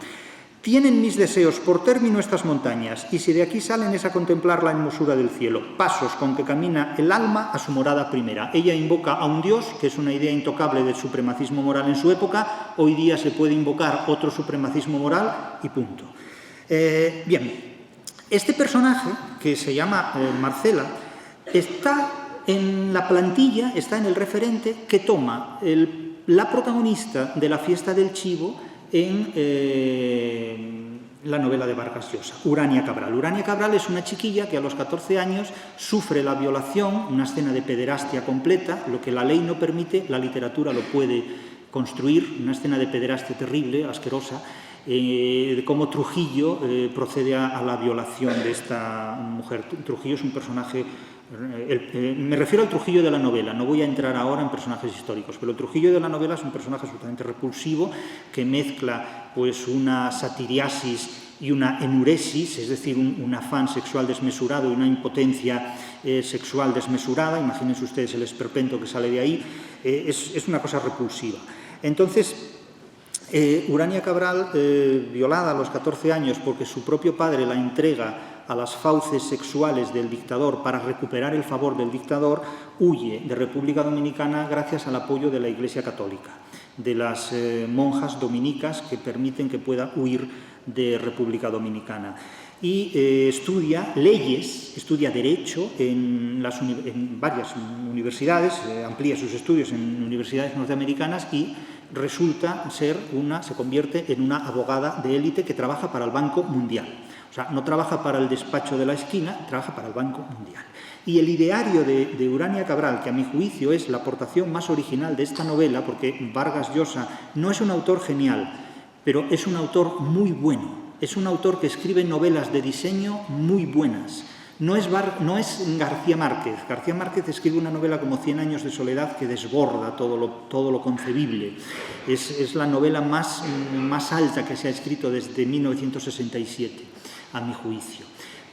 Tienen mis deseos por término estas montañas, y si de aquí salen es a contemplar la hermosura del cielo, pasos con que camina el alma a su morada primera. Ella invoca a un Dios, que es una idea intocable del supremacismo moral en su época. Hoy día se puede invocar otro supremacismo moral y punto. Bien, este personaje, que se llama Marcela, está en la plantilla, está en el referente que toma la protagonista de la fiesta del chivo en la novela de Vargas Llosa, Urania Cabral. Urania Cabral es una chiquilla que a los 14 años sufre la violación, una escena de pederastia completa, lo que la ley no permite, la literatura lo puede construir, una escena de pederastia terrible, asquerosa, de cómo Trujillo procede a la violación de esta mujer. Trujillo es un personaje... me refiero al Trujillo de la novela, no voy a entrar ahora en personajes históricos, pero el Trujillo de la novela es un personaje absolutamente repulsivo que mezcla pues una satiriasis y una enuresis, es decir, un afán sexual desmesurado y una impotencia sexual desmesurada. Imagínense ustedes el esperpento que sale de ahí, es una cosa repulsiva. Entonces, Urania Cabral, violada a los 14 años porque su propio padre la entrega a las fauces sexuales del dictador para recuperar el favor del dictador, huye de República Dominicana gracias al apoyo de la Iglesia Católica, de las monjas dominicas que permiten que pueda huir de República Dominicana. Y estudia leyes, estudia derecho en varias universidades, amplía sus estudios en universidades norteamericanas y resulta ser se convierte en una abogada de élite que trabaja para el Banco Mundial. O sea, no trabaja para el despacho de la esquina, trabaja para el Banco Mundial. Y el ideario de Urania Cabral, que a mi juicio es la aportación más original de esta novela, porque Vargas Llosa no es un autor genial, pero es un autor muy bueno. Es un autor que escribe novelas de diseño muy buenas. No es García Márquez. García Márquez escribe una novela como 100 años de soledad que desborda todo lo concebible. Es la novela más alta que se ha escrito desde 1967, a mi juicio.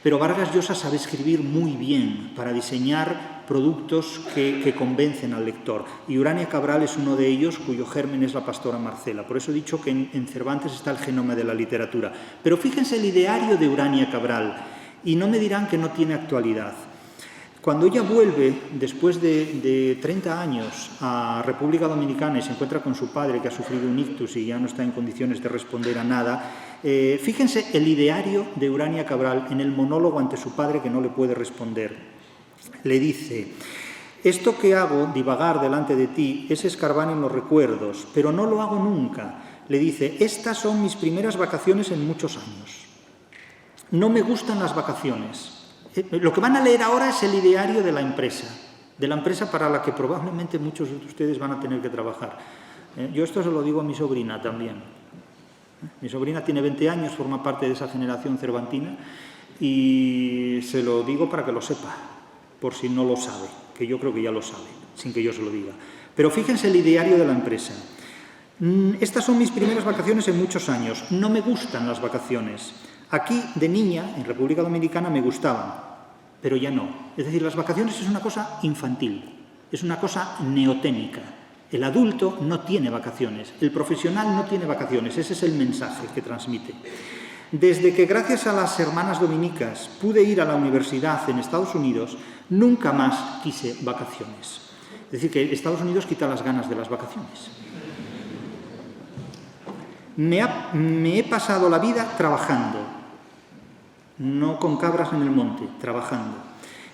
Pero Vargas Llosa sabe escribir muy bien para diseñar productos que convencen al lector. Y Urania Cabral es uno de ellos, cuyo germen es la pastora Marcela. Por eso he dicho que en Cervantes está el genoma de la literatura. Pero fíjense el ideario de Urania Cabral, y no me dirán que no tiene actualidad. Cuando ella vuelve, después de 30 años, a República Dominicana y se encuentra con su padre, que ha sufrido un ictus y ya no está en condiciones de responder a nada, fíjense el ideario de Urania Cabral en el monólogo ante su padre, que no le puede responder. Le dice: esto que hago, divagar delante de ti, es escarbar en los recuerdos, pero no lo hago nunca. Le dice: estas son mis primeras vacaciones en muchos años. No me gustan las vacaciones. Lo que van a leer ahora es el ideario de la empresa para la que probablemente muchos de ustedes van a tener que trabajar. Yo esto se lo digo a mi sobrina también. Mi sobrina tiene 20 años, forma parte de esa generación cervantina, y se lo digo para que lo sepa, por si no lo sabe, que yo creo que ya lo sabe, sin que yo se lo diga. Pero fíjense el ideario de la empresa. Estas son mis primeras vacaciones en muchos años. No me gustan las vacaciones. Aquí, de niña, en República Dominicana, me gustaban. pero ya no. Es decir, las vacaciones es una cosa infantil, es una cosa neoténica. El adulto no tiene vacaciones, el profesional no tiene vacaciones, ese es el mensaje que transmite. Desde que gracias a las hermanas dominicas pude ir a la universidad en Estados Unidos, nunca más quise vacaciones. Es decir, que Estados Unidos quita las ganas de las vacaciones. Me he pasado la vida trabajando, no con cabras en el monte, trabajando.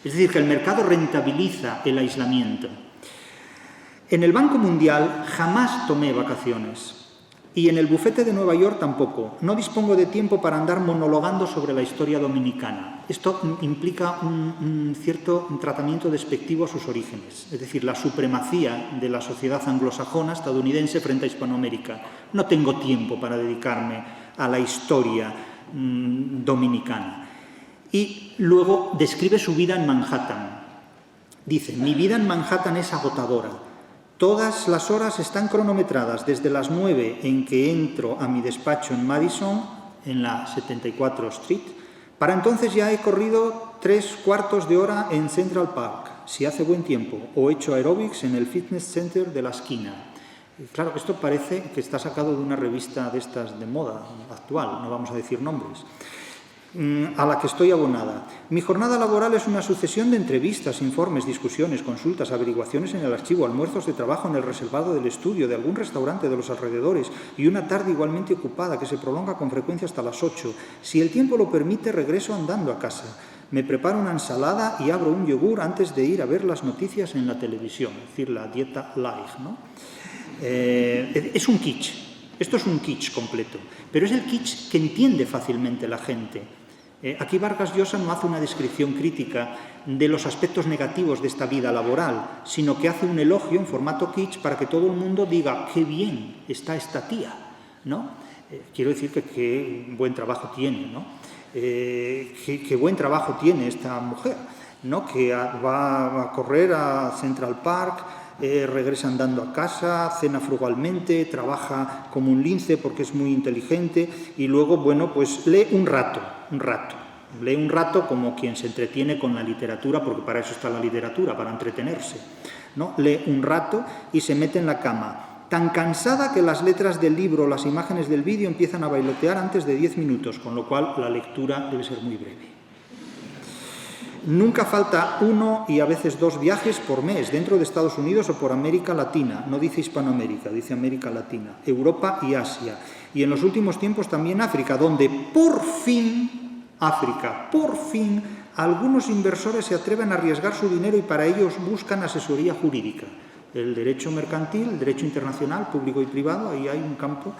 Es decir, que el mercado rentabiliza el aislamiento. En el Banco Mundial jamás tomé vacaciones y en el bufete de Nueva York tampoco. No dispongo de tiempo para andar monologando sobre la historia dominicana. Esto implica un cierto tratamiento despectivo a sus orígenes, es decir, la supremacía de la sociedad anglosajona estadounidense frente a Hispanoamérica. No tengo tiempo para dedicarme a la historia dominicana. Y luego describe su vida en Manhattan. Dice, mi vida en Manhattan es agotadora. Todas las horas están cronometradas desde las 9 en que entro a mi despacho en Madison, en la 74 Street. Para entonces ya he corrido 3/4 de hora en Central Park, si hace buen tiempo, o hecho aeróbics en el fitness center de la esquina. Y claro, esto parece que está sacado de una revista de estas de moda actual, no vamos a decir nombres, a la que estoy abonada. Mi jornada laboral es una sucesión de entrevistas, informes, discusiones, consultas, averiguaciones en el archivo, almuerzos de trabajo en el reservado del estudio, de algún restaurante de los alrededores y una tarde igualmente ocupada que se prolonga con frecuencia hasta las 8. Si el tiempo lo permite, regreso andando a casa. Me preparo una ensalada y abro un yogur antes de ir a ver las noticias en la televisión, es decir, la dieta light, ¿no? Es un kitsch. Esto es un kitsch completo, pero es el kitsch que entiende fácilmente la gente. Aquí Vargas Llosa no hace una descripción crítica de los aspectos negativos de esta vida laboral, sino que hace un elogio en formato kitsch para que todo el mundo diga qué bien está esta tía, ¿no? Quiero decir que qué buen trabajo tiene, ¿no? Qué buen trabajo tiene esta mujer, ¿no? Que va a correr a Central Park, regresa andando a casa, cena frugalmente, trabaja como un lince porque es muy inteligente y luego, bueno, pues lee un rato. Lee un rato como quien se entretiene con la literatura, porque para eso está la literatura, para entretenerse, ¿no? Lee un rato y se mete en la cama, tan cansada que las letras del libro, las imágenes del vídeo empiezan a bailotear antes de 10 minutos, con lo cual la lectura debe ser muy breve. Nunca falta 1 y a veces 2 viajes por mes dentro de Estados Unidos o por América Latina. No dice Hispanoamérica, dice América Latina, Europa y Asia. Y en los últimos tiempos también África, donde por fin, algunos inversores se atreven a arriesgar su dinero y para ellos buscan asesoría jurídica. El derecho mercantil, el derecho internacional, público y privado, ahí hay un campo.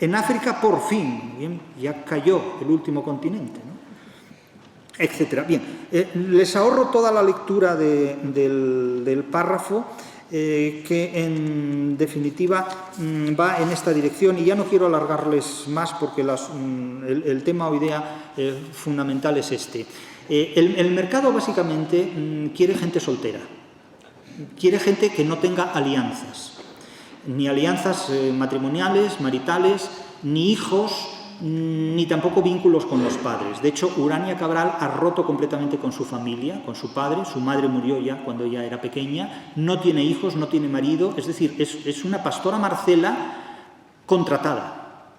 En África, por fin, bien, ya cayó el último continente, ¿no? Etcétera. Bien, les ahorro toda la lectura del párrafo que en definitiva va en esta dirección y ya no quiero alargarles más porque el tema o idea fundamental es este. El mercado básicamente quiere gente soltera, quiere gente que no tenga alianzas, ni alianzas matrimoniales, maritales, ni hijos, ni tampoco vínculos con los padres. De hecho, Urania Cabral ha roto completamente con su familia, con su padre. Su madre murió ya cuando ella era pequeña, no tiene hijos, no tiene marido, es decir, es una pastora Marcela contratada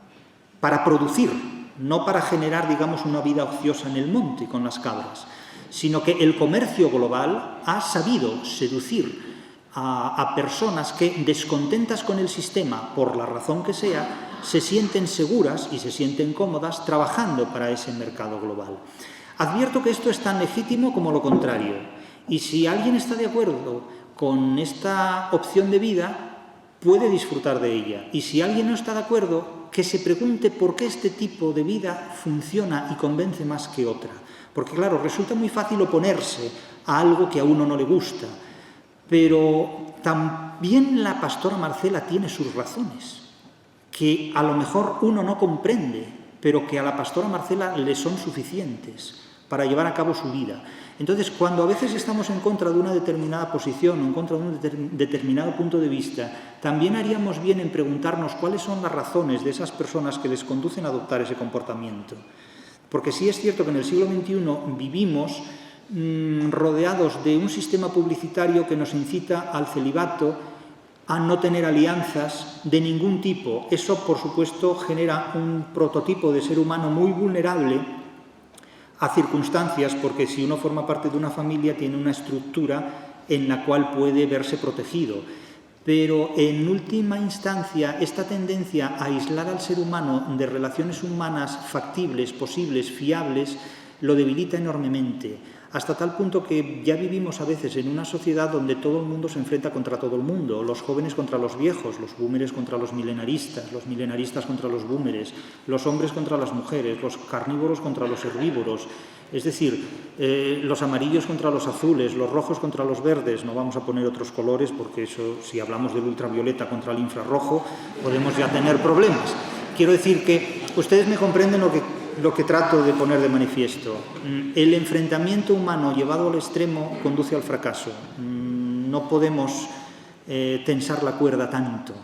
para producir, no para generar, digamos, una vida ociosa en el monte con las cabras, sino que el comercio global ha sabido seducir a personas que, descontentas con el sistema, por la razón que sea, se sienten seguras y se sienten cómodas trabajando para ese mercado global. Advierto que esto es tan legítimo como lo contrario, y si alguien está de acuerdo con esta opción de vida, puede disfrutar de ella, y si alguien no está de acuerdo, que se pregunte por qué este tipo de vida funciona y convence más que otra. Porque claro, resulta muy fácil oponerse a algo que a uno no le gusta, pero también la pastora Marcela tiene sus razones, que a lo mejor uno no comprende, pero que a la pastora Marcela le son suficientes para llevar a cabo su vida. Entonces, cuando a veces estamos en contra de una determinada posición o en contra de un determinado punto de vista, también haríamos bien en preguntarnos cuáles son las razones de esas personas que les conducen a adoptar ese comportamiento. Porque sí es cierto que en el siglo XXI vivimos rodeados de un sistema publicitario que nos incita al celibato, a no tener alianzas de ningún tipo. Eso, por supuesto, genera un prototipo de ser humano muy vulnerable a circunstancias, porque si uno forma parte de una familia tiene una estructura en la cual puede verse protegido. Pero en última instancia, esta tendencia a aislar al ser humano de relaciones humanas factibles, posibles, fiables, lo debilita enormemente, hasta tal punto que ya vivimos a veces en una sociedad donde todo el mundo se enfrenta contra todo el mundo, los jóvenes contra los viejos, los boomeres contra los milenaristas contra los boomeres, los hombres contra las mujeres, los carnívoros contra los herbívoros, es decir, los amarillos contra los azules, los rojos contra los verdes. No vamos a poner otros colores porque eso, si hablamos del ultravioleta contra el infrarrojo, podemos ya tener problemas. Quiero decir que ustedes me comprenden lo que trato de poner de manifiesto. El enfrentamiento humano llevado al extremo conduce al fracaso. No podemos tensar la cuerda tanto.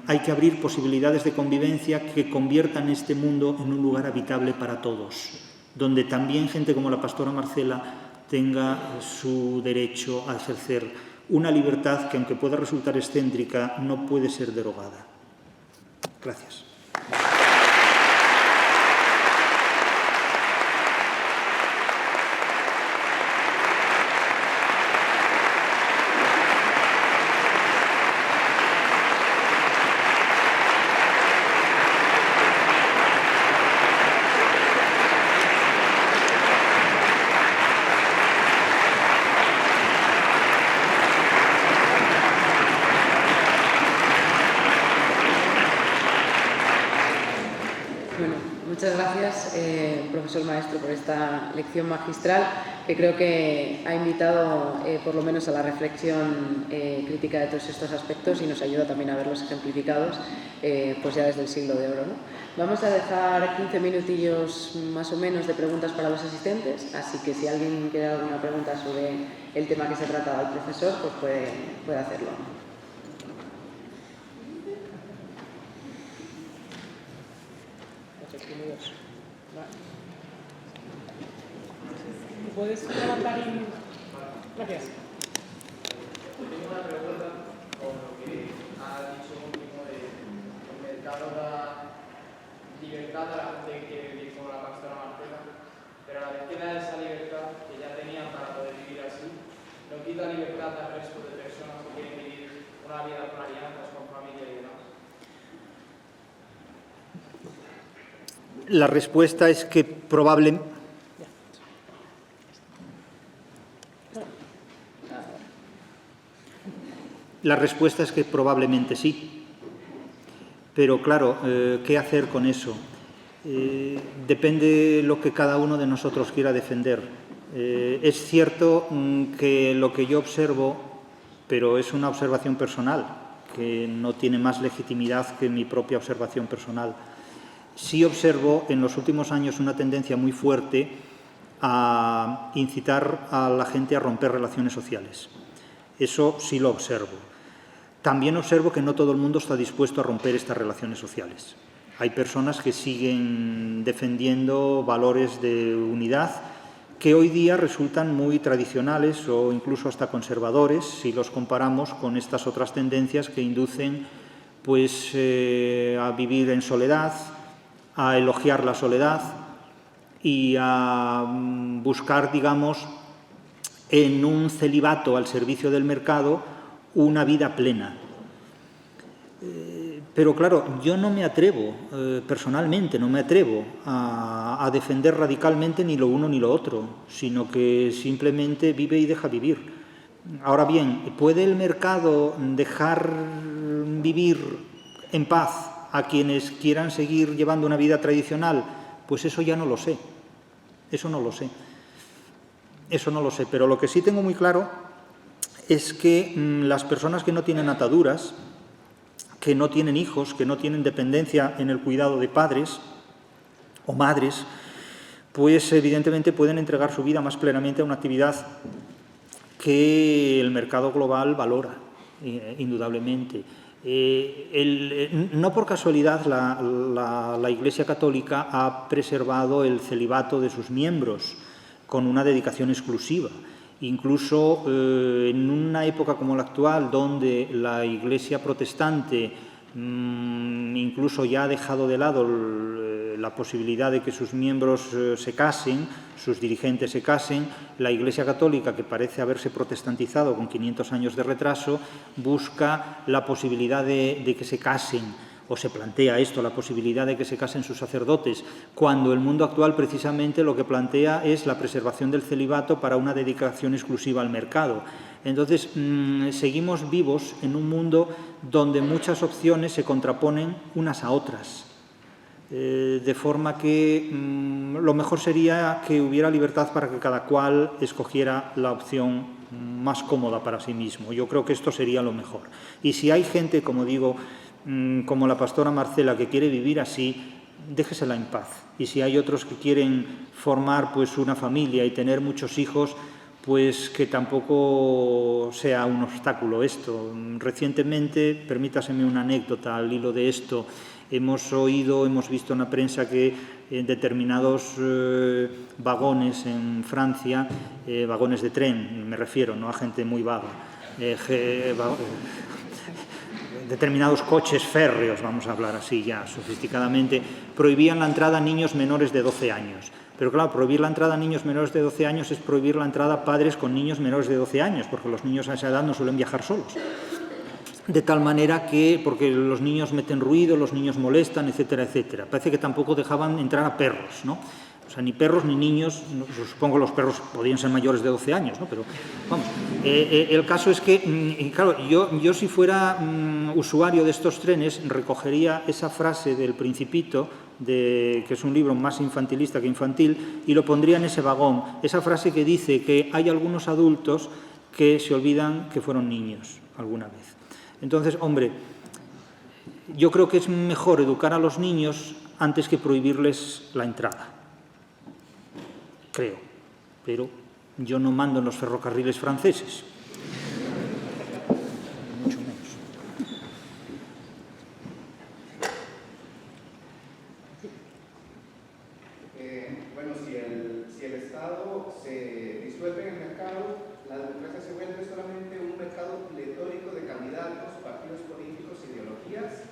Hay que abrir posibilidades de convivencia que conviertan este mundo en un lugar habitable para todos, donde también gente como la pastora Marcela tenga su derecho a ejercer una libertad que, aunque pueda resultar excéntrica, no puede ser derogada. Gracias. Muchas gracias, profesor maestro, por esta lección magistral que creo que ha invitado por lo menos a la reflexión crítica de todos estos aspectos y nos ayuda también a verlos ejemplificados pues ya desde el siglo de oro, ¿no? Vamos a dejar 15 minutillos más o menos de preguntas para los asistentes, así que si alguien quiere alguna pregunta sobre el tema que se trataba el profesor, pues puede hacerlo. ¿Puedes levantar y...? Gracias. Tengo una pregunta con lo que ha dicho último de el mercado da libertad a la gente que quiere vivir como la pastora Marcela, pero a la vez que da esa libertad que ya tenían para poder vivir así, no quita libertad al resto de personas que quieren vivir una vida con alianzas, con familia y demás. La respuesta es que probablemente... La respuesta es que probablemente sí. Pero claro, ¿qué hacer con eso? Depende de lo que cada uno de nosotros quiera defender. Es cierto que lo que yo observo, pero es una observación personal, que no tiene más legitimidad que mi propia observación personal. Sí observo en los últimos años una tendencia muy fuerte a incitar a la gente a romper relaciones sociales. Eso sí lo observo. También observo que no todo el mundo está dispuesto a romper estas relaciones sociales. Hay personas que siguen defendiendo valores de unidad que hoy día resultan muy tradicionales o incluso hasta conservadores si los comparamos con estas otras tendencias que inducen pues, a vivir en soledad, a elogiar la soledad y a buscar, digamos, en un celibato al servicio del mercado una vida plena. Pero claro, yo no me atrevo, personalmente no me atrevo a defender radicalmente ni lo uno ni lo otro, sino que simplemente vive y deja vivir. Ahora bien, ¿puede el mercado dejar vivir en paz a quienes quieran seguir llevando una vida tradicional? Pues eso ya no lo sé, eso no lo sé. Eso no lo sé, pero lo que sí tengo muy claro es que las personas que no tienen ataduras, que no tienen hijos, que no tienen dependencia en el cuidado de padres o madres, pues evidentemente pueden entregar su vida más plenamente a una actividad que el mercado global valora, indudablemente. No por casualidad la Iglesia Católica ha preservado el celibato de sus miembros, con una dedicación exclusiva. Incluso en una época como la actual, donde la Iglesia protestante incluso ya ha dejado de lado la posibilidad de que sus miembros se casen, sus dirigentes se casen, la Iglesia Católica, que parece haberse protestantizado con 500 años de retraso, busca la posibilidad de que se casen, o se plantea esto, la posibilidad de que se casen sus sacerdotes, cuando el mundo actual precisamente lo que plantea es la preservación del celibato para una dedicación exclusiva al mercado. Entonces, seguimos vivos en un mundo donde muchas opciones se contraponen unas a otras, de forma que lo mejor sería que hubiera libertad para que cada cual escogiera la opción más cómoda para sí mismo. Yo creo que esto sería lo mejor. Y si hay gente, como digo, como la pastora Marcela, que quiere vivir así, déjesela en paz. Y si hay otros que quieren formar pues una familia y tener muchos hijos, pues que tampoco sea un obstáculo esto. Recientemente, permítaseme una anécdota al hilo de esto, hemos visto en la prensa que en determinados vagones en Francia, vagones de tren, me refiero, no a gente muy vaga, determinados coches férreos, vamos a hablar así ya sofisticadamente, prohibían la entrada a niños menores de 12 años. Pero claro, prohibir la entrada a niños menores de 12 años es prohibir la entrada a padres con niños menores de 12 años, porque los niños a esa edad no suelen viajar solos. De tal manera que, porque los niños meten ruido, los niños molestan, etcétera, etcétera. Parece que tampoco dejaban entrar a perros, ¿no? O sea, ni perros ni niños, supongo que los perros podían ser mayores de 12 años, ¿no? Pero, vamos, el caso es que, claro, yo si fuera usuario de estos trenes, recogería esa frase del Principito, que es un libro más infantilista que infantil, y lo pondría en ese vagón. Esa frase que dice que hay algunos adultos que se olvidan que fueron niños alguna vez. Entonces, hombre, yo creo que es mejor educar a los niños antes que prohibirles la entrada. Creo, pero yo no mando en los ferrocarriles franceses. Mucho menos. Bueno, si el Estado se disuelve en el mercado, la democracia se vuelve solamente un mercado pletórico de candidatos, partidos políticos, ideologías,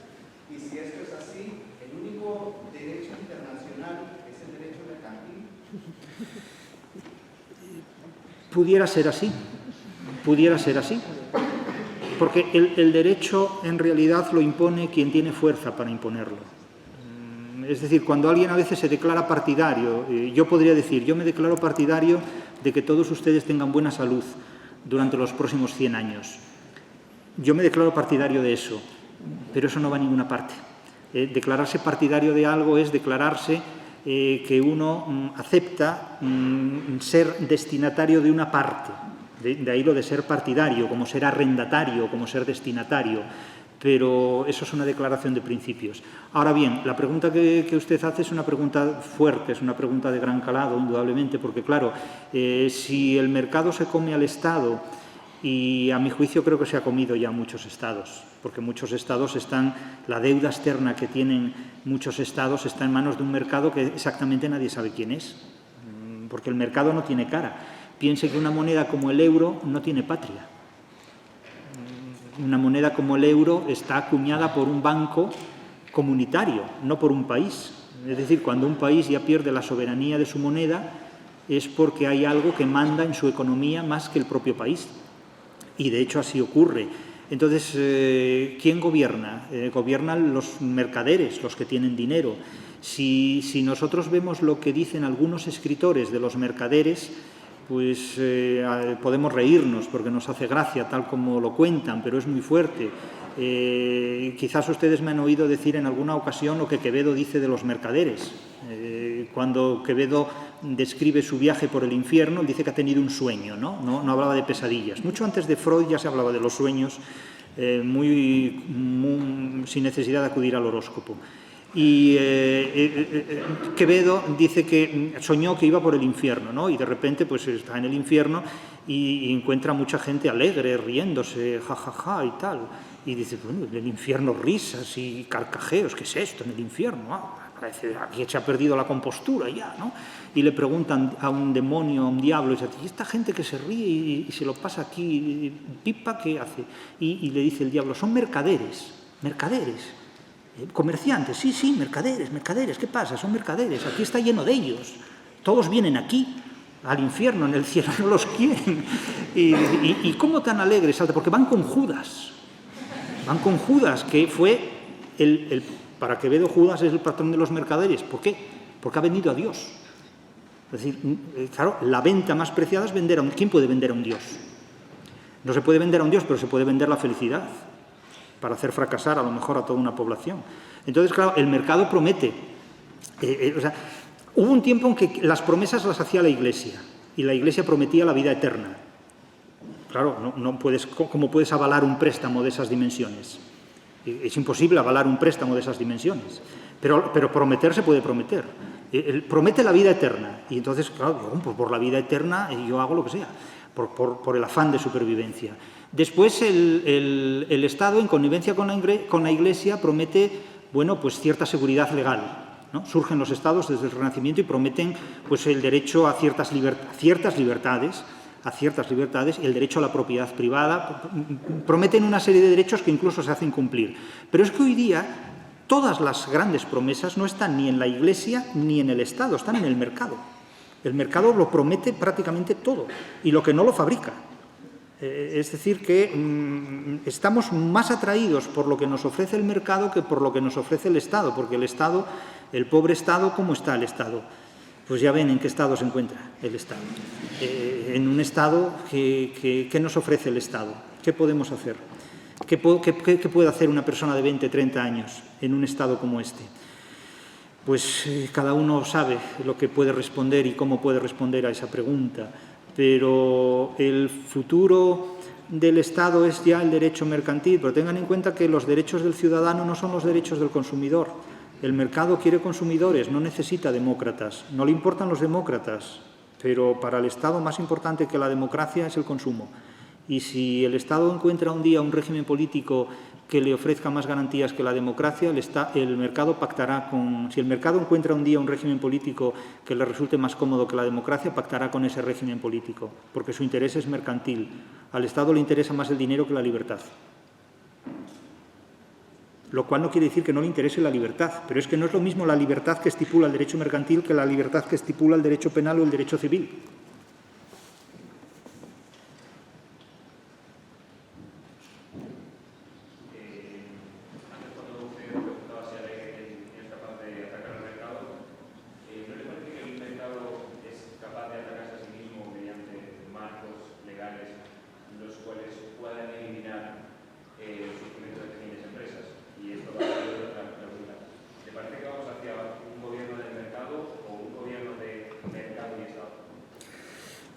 y si esto es así, el único derecho internacional es el derecho mercantil. Pudiera ser así, porque el derecho en realidad lo impone quien tiene fuerza para imponerlo. Es decir, cuando alguien a veces se declara partidario, yo podría decir, yo me declaro partidario de que todos ustedes tengan buena salud durante los próximos 100 años. Yo me declaro partidario de eso, pero eso no va a ninguna parte. Declararse partidario de algo es declararse que uno acepta ser destinatario de una parte. De ahí lo de ser partidario, como ser arrendatario, como ser destinatario. Pero eso es una declaración de principios. Ahora bien, la pregunta que usted hace es una pregunta fuerte, es una pregunta de gran calado, indudablemente, porque claro, si el mercado se come al Estado, y a mi juicio creo que se ha comido ya muchos estados, porque muchos estados la deuda externa que tienen muchos estados está en manos de un mercado que exactamente nadie sabe quién es, porque el mercado no tiene cara. Piense que una moneda como el euro no tiene patria. Una moneda como el euro está acuñada por un banco comunitario, no por un país. Es decir, cuando un país ya pierde la soberanía de su moneda es porque hay algo que manda en su economía más que el propio país. Y de hecho así ocurre. Entonces, ¿quién gobierna? Gobiernan los mercaderes, los que tienen dinero. Si nosotros vemos lo que dicen algunos escritores de los mercaderes, pues podemos reírnos porque nos hace gracia tal como lo cuentan, pero es muy fuerte. Quizás ustedes me han oído decir en alguna ocasión lo que Quevedo dice de los mercaderes. Cuando Quevedo describe su viaje por el infierno, dice que ha tenido un sueño, no hablaba de pesadillas. Mucho antes de Freud ya se hablaba de los sueños, sin necesidad de acudir al horóscopo. Y Quevedo dice que soñó que iba por el infierno, ¿no? Y de repente pues está en el infierno y encuentra mucha gente alegre, riéndose, jajaja y tal. Y dice, bueno, en el infierno risas y carcajeos, ¿qué es esto en el infierno? Aquí se ha perdido la compostura ya, ¿no? Y le preguntan a un demonio, a un diablo, y dice, ¿y esta gente que se ríe y se lo pasa aquí, pipa, qué hace? Y le dice el diablo, son mercaderes, comerciantes, sí, mercaderes, ¿qué pasa? Son mercaderes, aquí está lleno de ellos, todos vienen aquí, al infierno, en el cielo no los quieren. ¿Y cómo tan alegres salta? Porque van con Judas, que fue para Quevedo Judas es el patrón de los mercaderes. ¿Por qué? Porque ha vendido a Dios. Es decir, claro, la venta más preciada es vender a un... ¿Quién puede vender a un Dios? No se puede vender a un Dios, pero se puede vender la felicidad para hacer fracasar a lo mejor a toda una población. Entonces, claro, el mercado promete. Hubo un tiempo en que las promesas las hacía la Iglesia y la Iglesia prometía la vida eterna. Claro, ¿cómo puedes avalar un préstamo de esas dimensiones? Es imposible avalar un préstamo de esas dimensiones, pero prometer se puede prometer. Promete la vida eterna y entonces, claro, pues por la vida eterna yo hago lo que sea, por el afán de supervivencia. Después el Estado, en connivencia con la Iglesia, promete, bueno, pues cierta seguridad legal, ¿no? Surgen los Estados desde el Renacimiento y prometen pues el derecho a ciertas libertades, y el derecho a la propiedad privada, prometen una serie de derechos que incluso se hacen cumplir. Pero es que hoy día todas las grandes promesas no están ni en la Iglesia ni en el Estado, están en el mercado. El mercado lo promete prácticamente todo y lo que no lo fabrica. Es decir, que estamos más atraídos por lo que nos ofrece el mercado que por lo que nos ofrece el Estado, porque el pobre Estado, ¿cómo está el Estado? Pues ya ven en qué estado se encuentra el Estado. En un estado, ¿qué nos ofrece el Estado? ¿Qué podemos hacer? ¿Qué puede hacer una persona de 20, 30 años en un estado como este? Pues cada uno sabe lo que puede responder y cómo puede responder a esa pregunta, pero el futuro del Estado es ya el derecho mercantil, pero tengan en cuenta que los derechos del ciudadano no son los derechos del consumidor. El mercado quiere consumidores, no necesita demócratas, no le importan los demócratas, pero para el Estado más importante que la democracia es el consumo. Y si el Estado encuentra un día un régimen político que le ofrezca más garantías que la democracia, el mercado pactará con... Si el mercado encuentra un día un régimen político que le resulte más cómodo que la democracia, pactará con ese régimen político, porque su interés es mercantil. Al Estado le interesa más el dinero que la libertad. Lo cual no quiere decir que no le interese la libertad, pero es que no es lo mismo la libertad que estipula el derecho mercantil que la libertad que estipula el derecho penal o el derecho civil.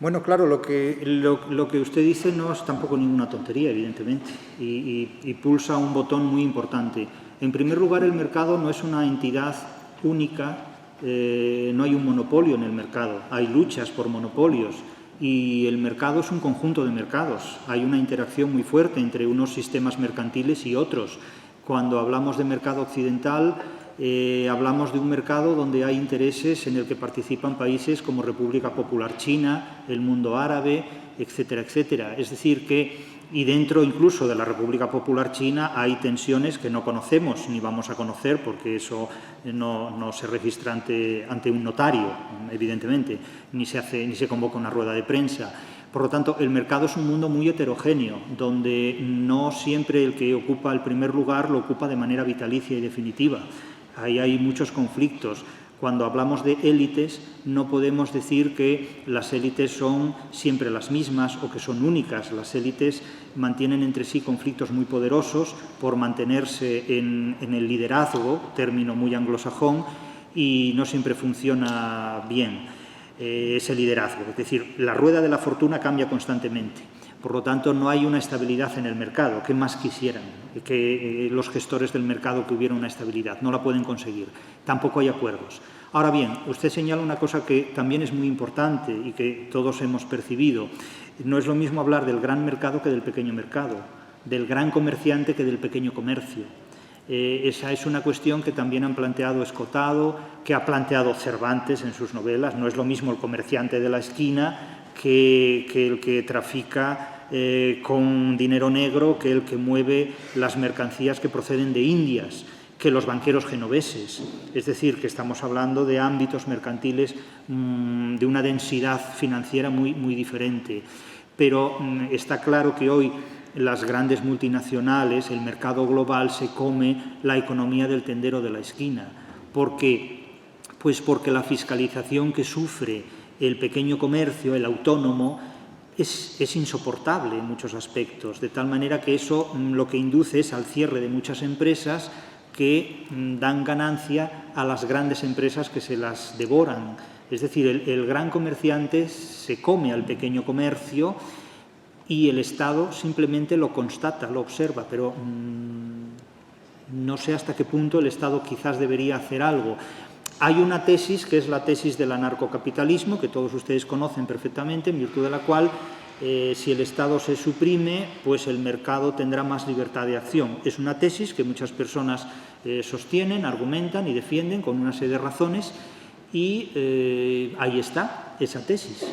Bueno, claro, lo que usted dice no es tampoco ninguna tontería, evidentemente, y pulsa un botón muy importante. En primer lugar, el mercado no es una entidad única, no hay un monopolio en el mercado, hay luchas por monopolios y el mercado es un conjunto de mercados. Hay una interacción muy fuerte entre unos sistemas mercantiles y otros. Cuando hablamos de mercado occidental, hablamos de un mercado donde hay intereses en el que participan países como República Popular China, el mundo árabe, etcétera, etcétera. Es decir, y dentro incluso de la República Popular China hay tensiones que no conocemos ni vamos a conocer porque eso no se registra ante un notario, evidentemente, ni se convoca una rueda de prensa. Por lo tanto, el mercado es un mundo muy heterogéneo, donde no siempre el que ocupa el primer lugar lo ocupa de manera vitalicia y definitiva. Ahí hay muchos conflictos. Cuando hablamos de élites, no podemos decir que las élites son siempre las mismas o que son únicas. Las élites mantienen entre sí conflictos muy poderosos por mantenerse en el liderazgo, término muy anglosajón, y no siempre funciona bien ese liderazgo. Es decir, la rueda de la fortuna cambia constantemente. Por lo tanto, no hay una estabilidad en el mercado. ¿Qué más quisieran que los gestores del mercado que hubiera una estabilidad? No la pueden conseguir. Tampoco hay acuerdos. Ahora bien, usted señala una cosa que también es muy importante y que todos hemos percibido. No es lo mismo hablar del gran mercado que del pequeño mercado, del gran comerciante que del pequeño comercio. Esa es una cuestión que también han planteado Escotado, que ha planteado Cervantes en sus novelas. No es lo mismo el comerciante de la esquina que el que trafica con dinero negro, que el que mueve las mercancías que proceden de Indias, que los banqueros genoveses. Es decir, que estamos hablando de ámbitos mercantiles de una densidad financiera muy diferente. Pero está claro que hoy las grandes multinacionales, el mercado global, se come la economía del tendero de la esquina. ¿Por qué? Pues porque la fiscalización que sufre el pequeño comercio, el autónomo, es insoportable en muchos aspectos, de tal manera que eso lo que induce es al cierre de muchas empresas que dan ganancia a las grandes empresas que se las devoran. Es decir, el gran comerciante se come al pequeño comercio y el Estado simplemente lo constata, lo observa, pero no sé hasta qué punto el Estado quizás debería hacer algo. Hay una tesis, que es la tesis del anarcocapitalismo, que todos ustedes conocen perfectamente, en virtud de la cual si el Estado se suprime, pues el mercado tendrá más libertad de acción. Es una tesis que muchas personas sostienen, argumentan y defienden con una serie de razones, y ahí está esa tesis.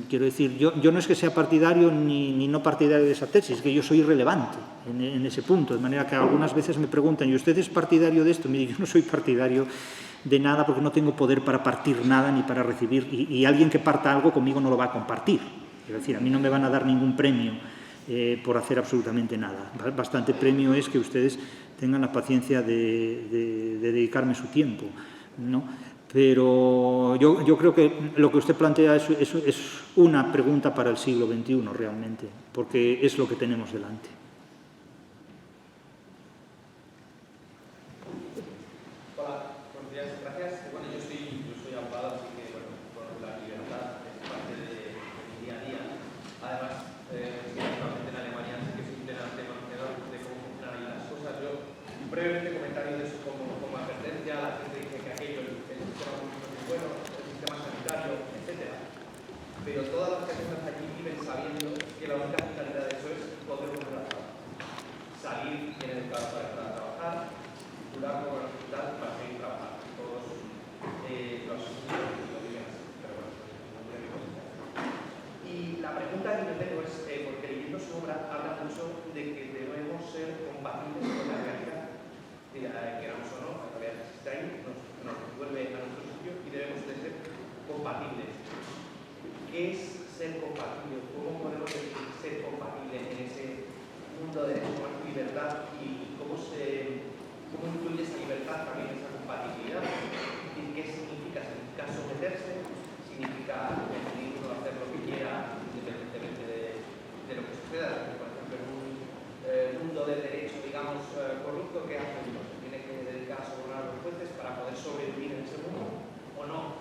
Quiero decir, yo no es que sea partidario ni no partidario de esa tesis, es que yo soy irrelevante en ese punto, de manera que algunas veces me preguntan, ¿y usted es partidario de esto? Mire, yo no soy partidario de nada porque no tengo poder para partir nada ni para recibir, y alguien que parta algo conmigo no lo va a compartir. Es decir, a mí no me van a dar ningún premio por hacer absolutamente nada. Bastante premio es que ustedes tengan la paciencia de dedicarme su tiempo, ¿no? Pero yo creo que lo que usted plantea es una pregunta para el siglo XXI realmente, porque es lo que tenemos delante. Hola, buenos días, gracias. Bueno, yo soy abogado, así que bueno, por la libertad es parte de mi día a día. Además, actualmente en Alemania sí que soy un plenamente conocedor de cómo funcionan ahí las cosas. Yo brevemente comentario de eso como advertencia. La gente dice que aquello, el sistema público es muy bueno, el sistema sanitario, etc. Pero todas las personas aquí viven sabiendo que la única finalidad de eso es poder volver a trabajar. Salir bien educado para trabajar, durar por el hospital para seguir trabajando. Todos los lo viven así, pero bueno, no tiene que cosas. Y la pregunta que yo tengo es, porque leyendo su obra habla mucho de que debemos ser compatibles con la realidad. Queramos o no, la realidad que existe ahí nos vuelve a nuestro sitio y debemos de ser compatibles. ¿Qué es ser compatible? ¿Cómo podemos ser compatibles en ese mundo de libertad y cómo influye esa libertad también en esa compatibilidad? ¿Qué significa? ¿Significa someterse? ¿Significa decidir uno hacer lo que quiera independientemente de lo que suceda? Por ejemplo, en un mundo del derecho, digamos, corrupto, ¿qué hace uno? ¿Se tiene que dedicar a sobornar a los jueces para poder sobrevivir en ese mundo o no?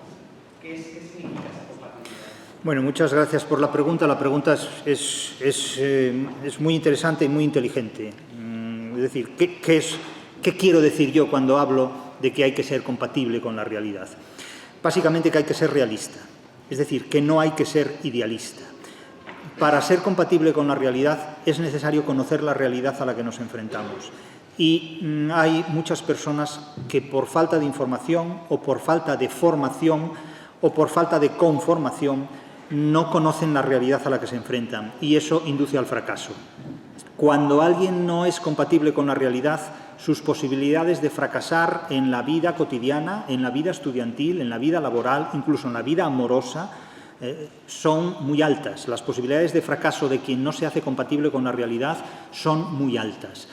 ¿Qué significa esa compatibilidad? Bueno, muchas gracias por la pregunta. La pregunta es muy interesante y muy inteligente. Es decir, ¿qué quiero decir yo cuando hablo de que hay que ser compatible con la realidad? Básicamente que hay que ser realista, es decir, que no hay que ser idealista. Para ser compatible con la realidad es necesario conocer la realidad a la que nos enfrentamos. Y hay muchas personas que por falta de información o por falta de formación o por falta de conformación no conocen la realidad a la que se enfrentan, y eso induce al fracaso. Cuando alguien no es compatible con la realidad, sus posibilidades de fracasar en la vida cotidiana, en la vida estudiantil, en la vida laboral, incluso en la vida amorosa, son muy altas. Las posibilidades de fracaso de quien no se hace compatible con la realidad son muy altas.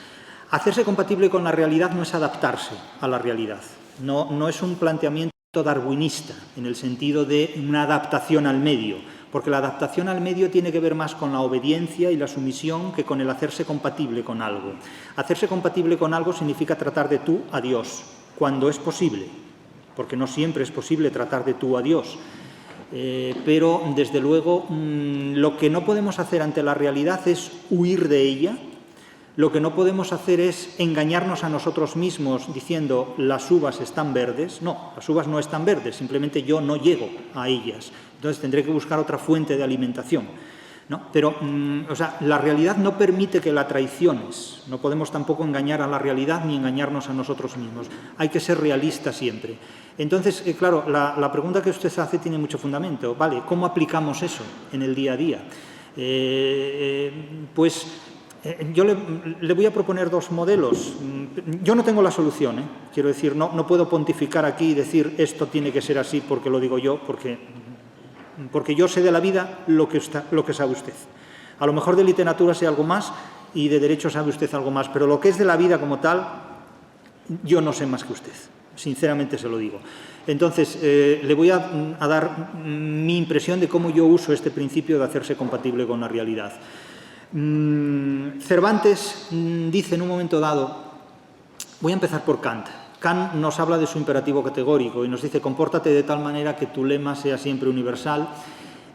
Hacerse compatible con la realidad no es adaptarse a la realidad, no es un planteamiento darwinista, en el sentido de una adaptación al medio, porque la adaptación al medio tiene que ver más con la obediencia y la sumisión que con el hacerse compatible con algo. Hacerse compatible con algo significa tratar de tú a Dios, cuando es posible, porque no siempre es posible tratar de tú a Dios. Pero, desde luego, lo que no podemos hacer ante la realidad es huir de ella. Lo que no podemos hacer es engañarnos a nosotros mismos diciendo las uvas están verdes. No, las uvas no están verdes, simplemente yo no llego a ellas. Entonces tendré que buscar otra fuente de alimentación. ¿no? Pero o sea, la realidad no permite que la traiciones. No podemos tampoco engañar a la realidad ni engañarnos a nosotros mismos. Hay que ser realistas siempre. Entonces, claro, la pregunta que usted hace tiene mucho fundamento. Vale, ¿cómo aplicamos eso en el día a día? Yo le voy a proponer dos modelos. Yo no tengo la solución, quiero decir, no puedo pontificar aquí y decir esto tiene que ser así porque lo digo yo, porque yo sé de la vida lo que sabe usted. A lo mejor de literatura sé algo más y de derecho sabe usted algo más, pero lo que es de la vida como tal, yo no sé más que usted. Sinceramente se lo digo. Entonces, le voy a dar mi impresión de cómo yo uso este principio de hacerse compatible con la realidad. Cervantes dice en un momento dado, voy a empezar por Kant. Kant nos habla de su imperativo categórico y nos dice, compórtate de tal manera que tu lema sea siempre universal,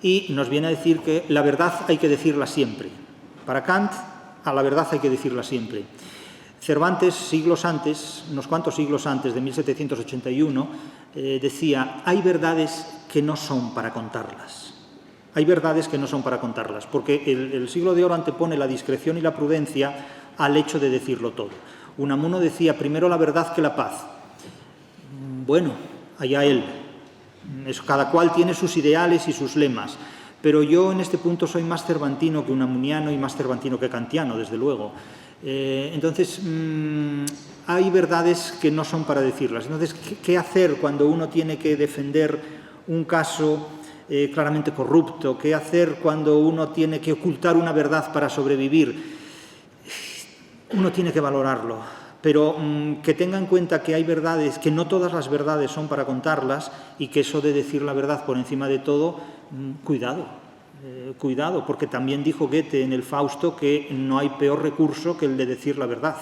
y nos viene a decir que la verdad hay que decirla siempre. Para Kant, a la verdad hay que decirla siempre. Cervantes, siglos antes, unos cuantos siglos antes, de 1781, decía, hay verdades que no son para contarlas. Hay verdades que no son para contarlas, porque el siglo de oro antepone la discreción y la prudencia al hecho de decirlo todo. Unamuno decía, primero la verdad que la paz. Bueno, allá él. Cada cual tiene sus ideales y sus lemas, pero yo en este punto soy más cervantino que unamuniano y más cervantino que kantiano, desde luego. Entonces, hay verdades que no son para decirlas. Entonces, ¿qué hacer cuando uno tiene que defender un caso claramente corrupto? ¿Qué hacer cuando uno tiene que ocultar una verdad para sobrevivir? Uno tiene que valorarlo, pero que tenga en cuenta que hay verdades, que no todas las verdades son para contarlas, y que eso de decir la verdad por encima de todo, cuidado. Cuidado, porque también dijo Goethe en el Fausto que no hay peor recurso que el de decir la verdad.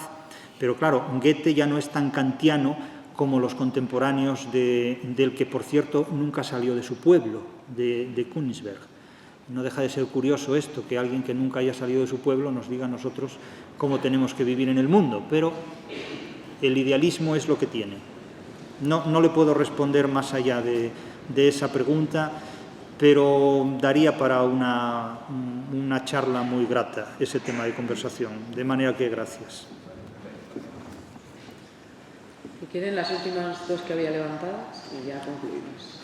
Pero claro, Goethe ya no es tan kantiano como los contemporáneos del que, por cierto, nunca salió de su pueblo, de Königsberg. No deja de ser curioso esto, que alguien que nunca haya salido de su pueblo nos diga a nosotros cómo tenemos que vivir en el mundo, pero el idealismo es lo que tiene. No le puedo responder más allá de esa pregunta, pero daría para una charla muy grata ese tema de conversación, de manera que gracias. Si quieren, las últimas dos que había levantadas y ya concluimos.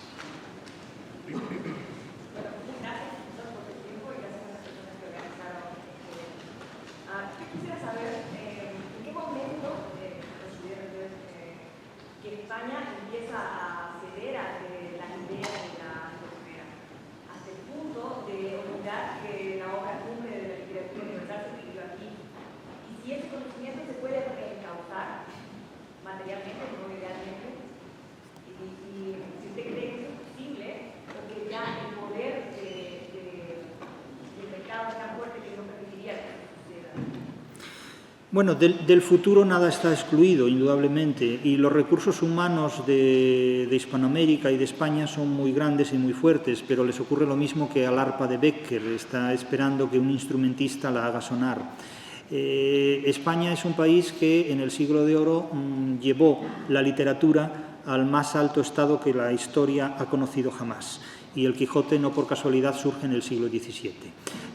Quisiera saber en qué momento consideran que España empieza a ceder a las ideas de la europea, hasta el punto de olvidar que la obra cumbre de la literatura universal se escribió aquí. Y si ese conocimiento se puede reencauzar materialmente, no idealmente, y si usted cree que es posible, porque ya el poder del mercado es tan fuerte que no permitiría que eso suceda. Bueno, del futuro nada está excluido, indudablemente, y los recursos humanos de Hispanoamérica y de España son muy grandes y muy fuertes, pero les ocurre lo mismo que al arpa de Becker, está esperando que un instrumentista la haga sonar. España es un país que en el siglo de oro llevó la literatura al más alto estado que la historia ha conocido jamás, y el Quijote no por casualidad surge en el siglo XVII.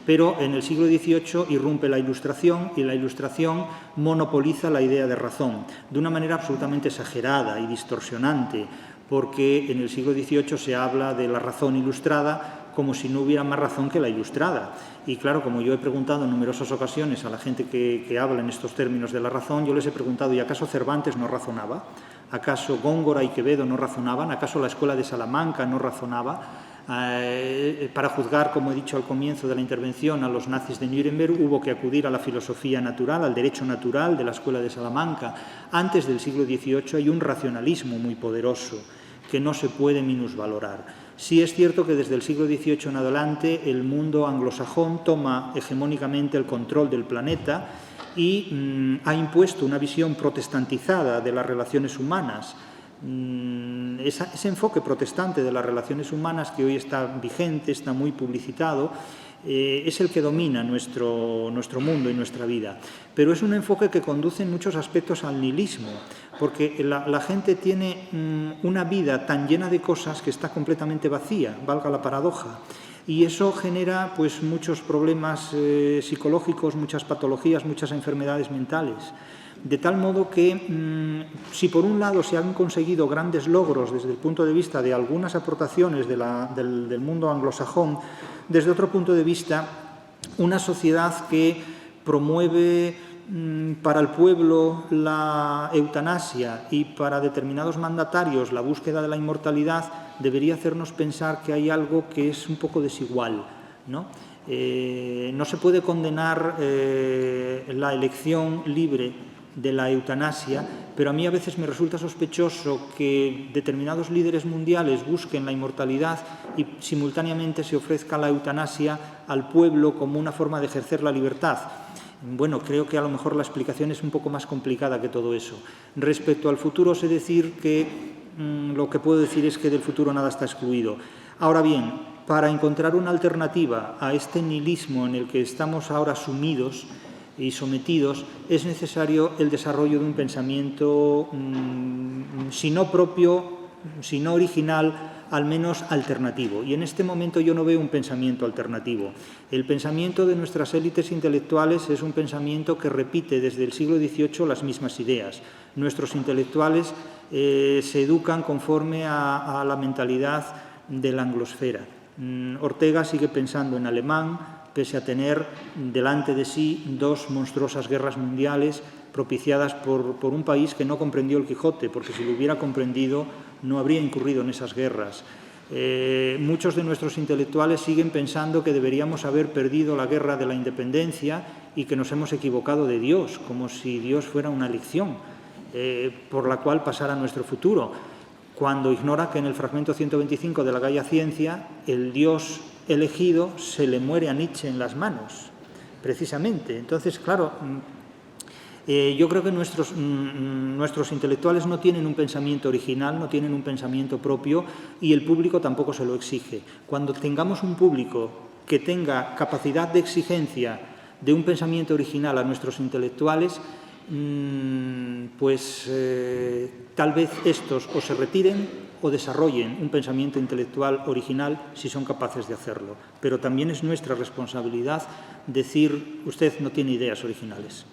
Pero en el siglo XVIII irrumpe la Ilustración, y la Ilustración monopoliza la idea de razón de una manera absolutamente exagerada y distorsionante, porque en el siglo XVIII se habla de la razón ilustrada como si no hubiera más razón que la ilustrada. Y claro, como yo he preguntado en numerosas ocasiones a la gente que habla en estos términos de la razón, yo les he preguntado, ¿y acaso Cervantes no razonaba? ¿Acaso Góngora y Quevedo no razonaban? ¿Acaso la Escuela de Salamanca no razonaba? Para juzgar, como he dicho al comienzo de la intervención, a los nazis de Nuremberg, hubo que acudir a la filosofía natural, al derecho natural de la Escuela de Salamanca. Antes del siglo XVIII hay un racionalismo muy poderoso que no se puede minusvalorar. Sí es cierto que desde el siglo XVIII en adelante el mundo anglosajón toma hegemónicamente el control del planeta y ha impuesto una visión protestantizada de las relaciones humanas. Ese enfoque protestante de las relaciones humanas, que hoy está vigente, está muy publicitado, es el que domina nuestro mundo y nuestra vida. Pero es un enfoque que conduce en muchos aspectos al nihilismo, porque la gente tiene una vida tan llena de cosas que está completamente vacía, valga la paradoja. Y eso genera pues, muchos problemas psicológicos, muchas patologías, muchas enfermedades mentales. De tal modo que, si por un lado se han conseguido grandes logros desde el punto de vista de algunas aportaciones del mundo anglosajón, desde otro punto de vista, una sociedad que promueve para el pueblo la eutanasia y para determinados mandatarios la búsqueda de la inmortalidad, debería hacernos pensar que hay algo que es un poco desigual, ¿no? No se puede condenar la elección libre de la eutanasia, pero a mí a veces me resulta sospechoso que determinados líderes mundiales busquen la inmortalidad y simultáneamente se ofrezca la eutanasia al pueblo como una forma de ejercer la libertad. Bueno, creo que a lo mejor la explicación es un poco más complicada que todo eso. Respecto al futuro, sé decir que lo que puedo decir es que del futuro nada está excluido. Ahora bien, para encontrar una alternativa a este nihilismo en el que estamos ahora sumidos y sometidos, es necesario el desarrollo de un pensamiento, si no propio, si no original, al menos alternativo. Y en este momento yo no veo un pensamiento alternativo. El pensamiento de nuestras élites intelectuales es un pensamiento que repite desde el siglo XVIII las mismas ideas. Nuestros intelectuales se educan conforme a la mentalidad de la anglosfera. Ortega sigue pensando en alemán, pese a tener delante de sí dos monstruosas guerras mundiales propiciadas por un país que no comprendió el Quijote, porque si lo hubiera comprendido no habría incurrido en esas guerras. Muchos de nuestros intelectuales siguen pensando que deberíamos haber perdido la guerra de la independencia y que nos hemos equivocado de Dios, como si Dios fuera una lección por la cual pasara nuestro futuro, cuando ignora que en el fragmento 125 de la Gaia Ciencia el Dios elegido se le muere a Nietzsche en las manos, precisamente. Entonces, claro, yo creo que nuestros intelectuales no tienen un pensamiento original, no tienen un pensamiento propio y el público tampoco se lo exige. Cuando tengamos un público que tenga capacidad de exigencia de un pensamiento original a nuestros intelectuales, pues tal vez estos o se retiren o desarrollen un pensamiento intelectual original si son capaces de hacerlo. Pero también es nuestra responsabilidad decir, usted no tiene ideas originales.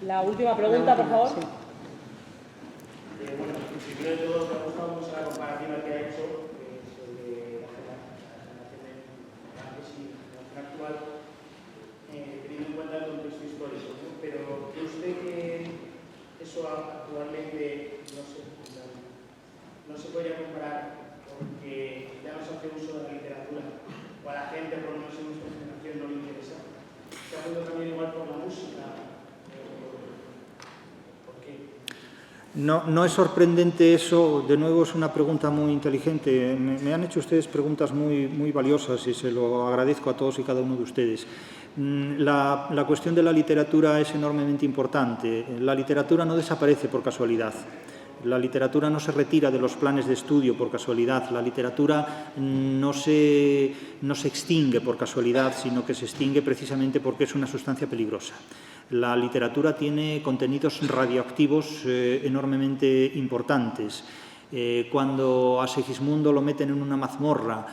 La última pregunta, por favor. Sí. Bueno, primero de todo, me ha gustado mucho la comparativa que ha hecho sobre la generación antes y la generación actual, teniendo en cuenta el contexto histórico, ¿no? Pero ¿cree usted que eso actualmente no se podría comparar porque ya no se hace uso de la literatura o a la gente, por lo menos en nuestra generación, no le interesa? ¿Se ha podido también igual por la música? No es sorprendente eso, de nuevo es una pregunta muy inteligente. Me han hecho ustedes preguntas muy valiosas y se lo agradezco a todos y cada uno de ustedes. La cuestión de la literatura es enormemente importante. La literatura no desaparece por casualidad. La literatura no se retira de los planes de estudio por casualidad. La literatura no se extingue por casualidad, sino que se extingue precisamente porque es una sustancia peligrosa. La literatura tiene contenidos radioactivos enormemente importantes. Cuando a Segismundo lo meten en una mazmorra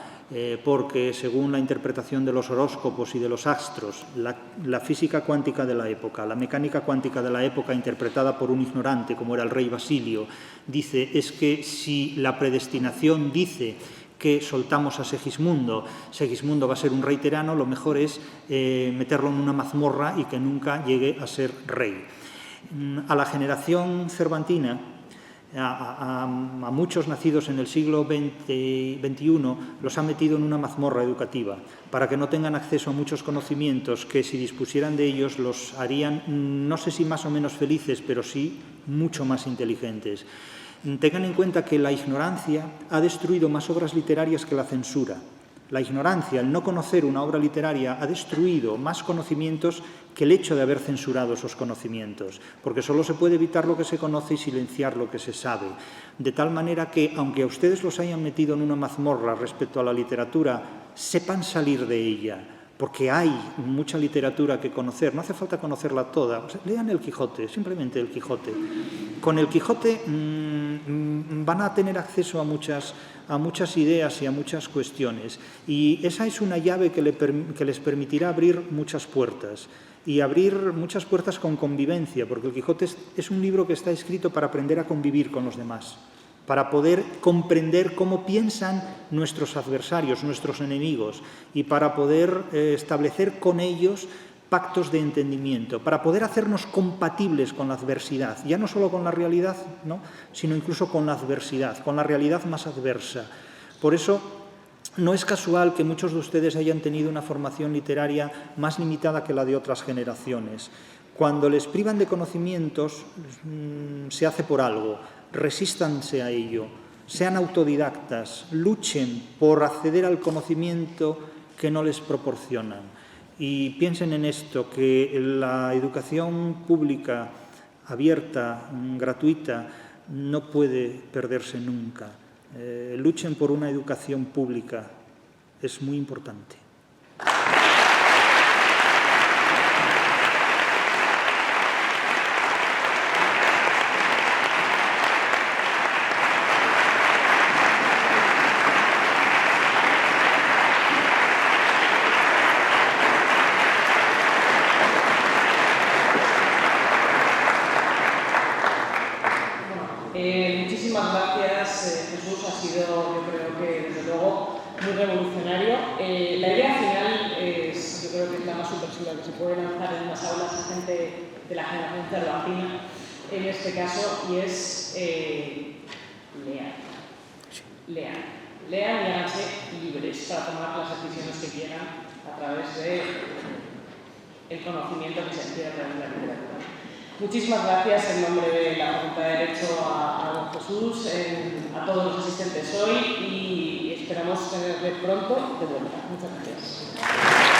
porque, según la interpretación de los horóscopos y de los astros, la física cuántica de la época, la mecánica cuántica de la época interpretada por un ignorante como era el rey Basilio, dice es que si la predestinación dice que soltamos a Segismundo va a ser un rey tirano, lo mejor es meterlo en una mazmorra y que nunca llegue a ser rey. A la generación cervantina, a muchos nacidos en el siglo XXI, los ha metido en una mazmorra educativa para que no tengan acceso a muchos conocimientos que, si dispusieran de ellos, los harían, no sé si más o menos felices, pero sí mucho más inteligentes. Tengan en cuenta que la ignorancia ha destruido más obras literarias que la censura. La ignorancia, el no conocer una obra literaria, ha destruido más conocimientos que el hecho de haber censurado esos conocimientos, porque solo se puede evitar lo que se conoce y silenciar lo que se sabe. De tal manera que, aunque a ustedes los hayan metido en una mazmorra respecto a la literatura, sepan salir de ella, porque hay mucha literatura que conocer, no hace falta conocerla toda. O sea, lean el Quijote, simplemente el Quijote. Con el Quijote van a tener acceso a muchas ideas y a muchas cuestiones, y esa es una llave que les permitirá abrir muchas puertas, y abrir muchas puertas con convivencia, porque el Quijote es un libro que está escrito para aprender a convivir con los demás, para poder comprender cómo piensan nuestros adversarios, nuestros enemigos, y para poder establecer con ellos pactos de entendimiento, para poder hacernos compatibles con la adversidad, ya no solo con la realidad, ¿no?, sino incluso con la adversidad, con la realidad más adversa. Por eso, no es casual que muchos de ustedes hayan tenido una formación literaria más limitada que la de otras generaciones. Cuando les privan de conocimientos, se hace por algo. Resístanse a ello, sean autodidactas, luchen por acceder al conocimiento que no les proporcionan. Y piensen en esto, que la educación pública, abierta, gratuita, no puede perderse nunca. Luchen por una educación pública, es muy importante. Muchísimas gracias, Jesús. Ha sido, yo creo que, desde luego, muy revolucionario. La idea final es, yo creo que es la más subversiva que se puede lanzar en las aulas a gente de la generación cervantina, en este caso, y es lean y háganse libres para tomar las decisiones que quieran a través del conocimiento que se adquiere a través de la literatura. Muchísimas gracias en nombre de la Facultad de Derecho a don Jesús, a todos los asistentes hoy, y esperamos tenerle pronto de vuelta. Muchas gracias.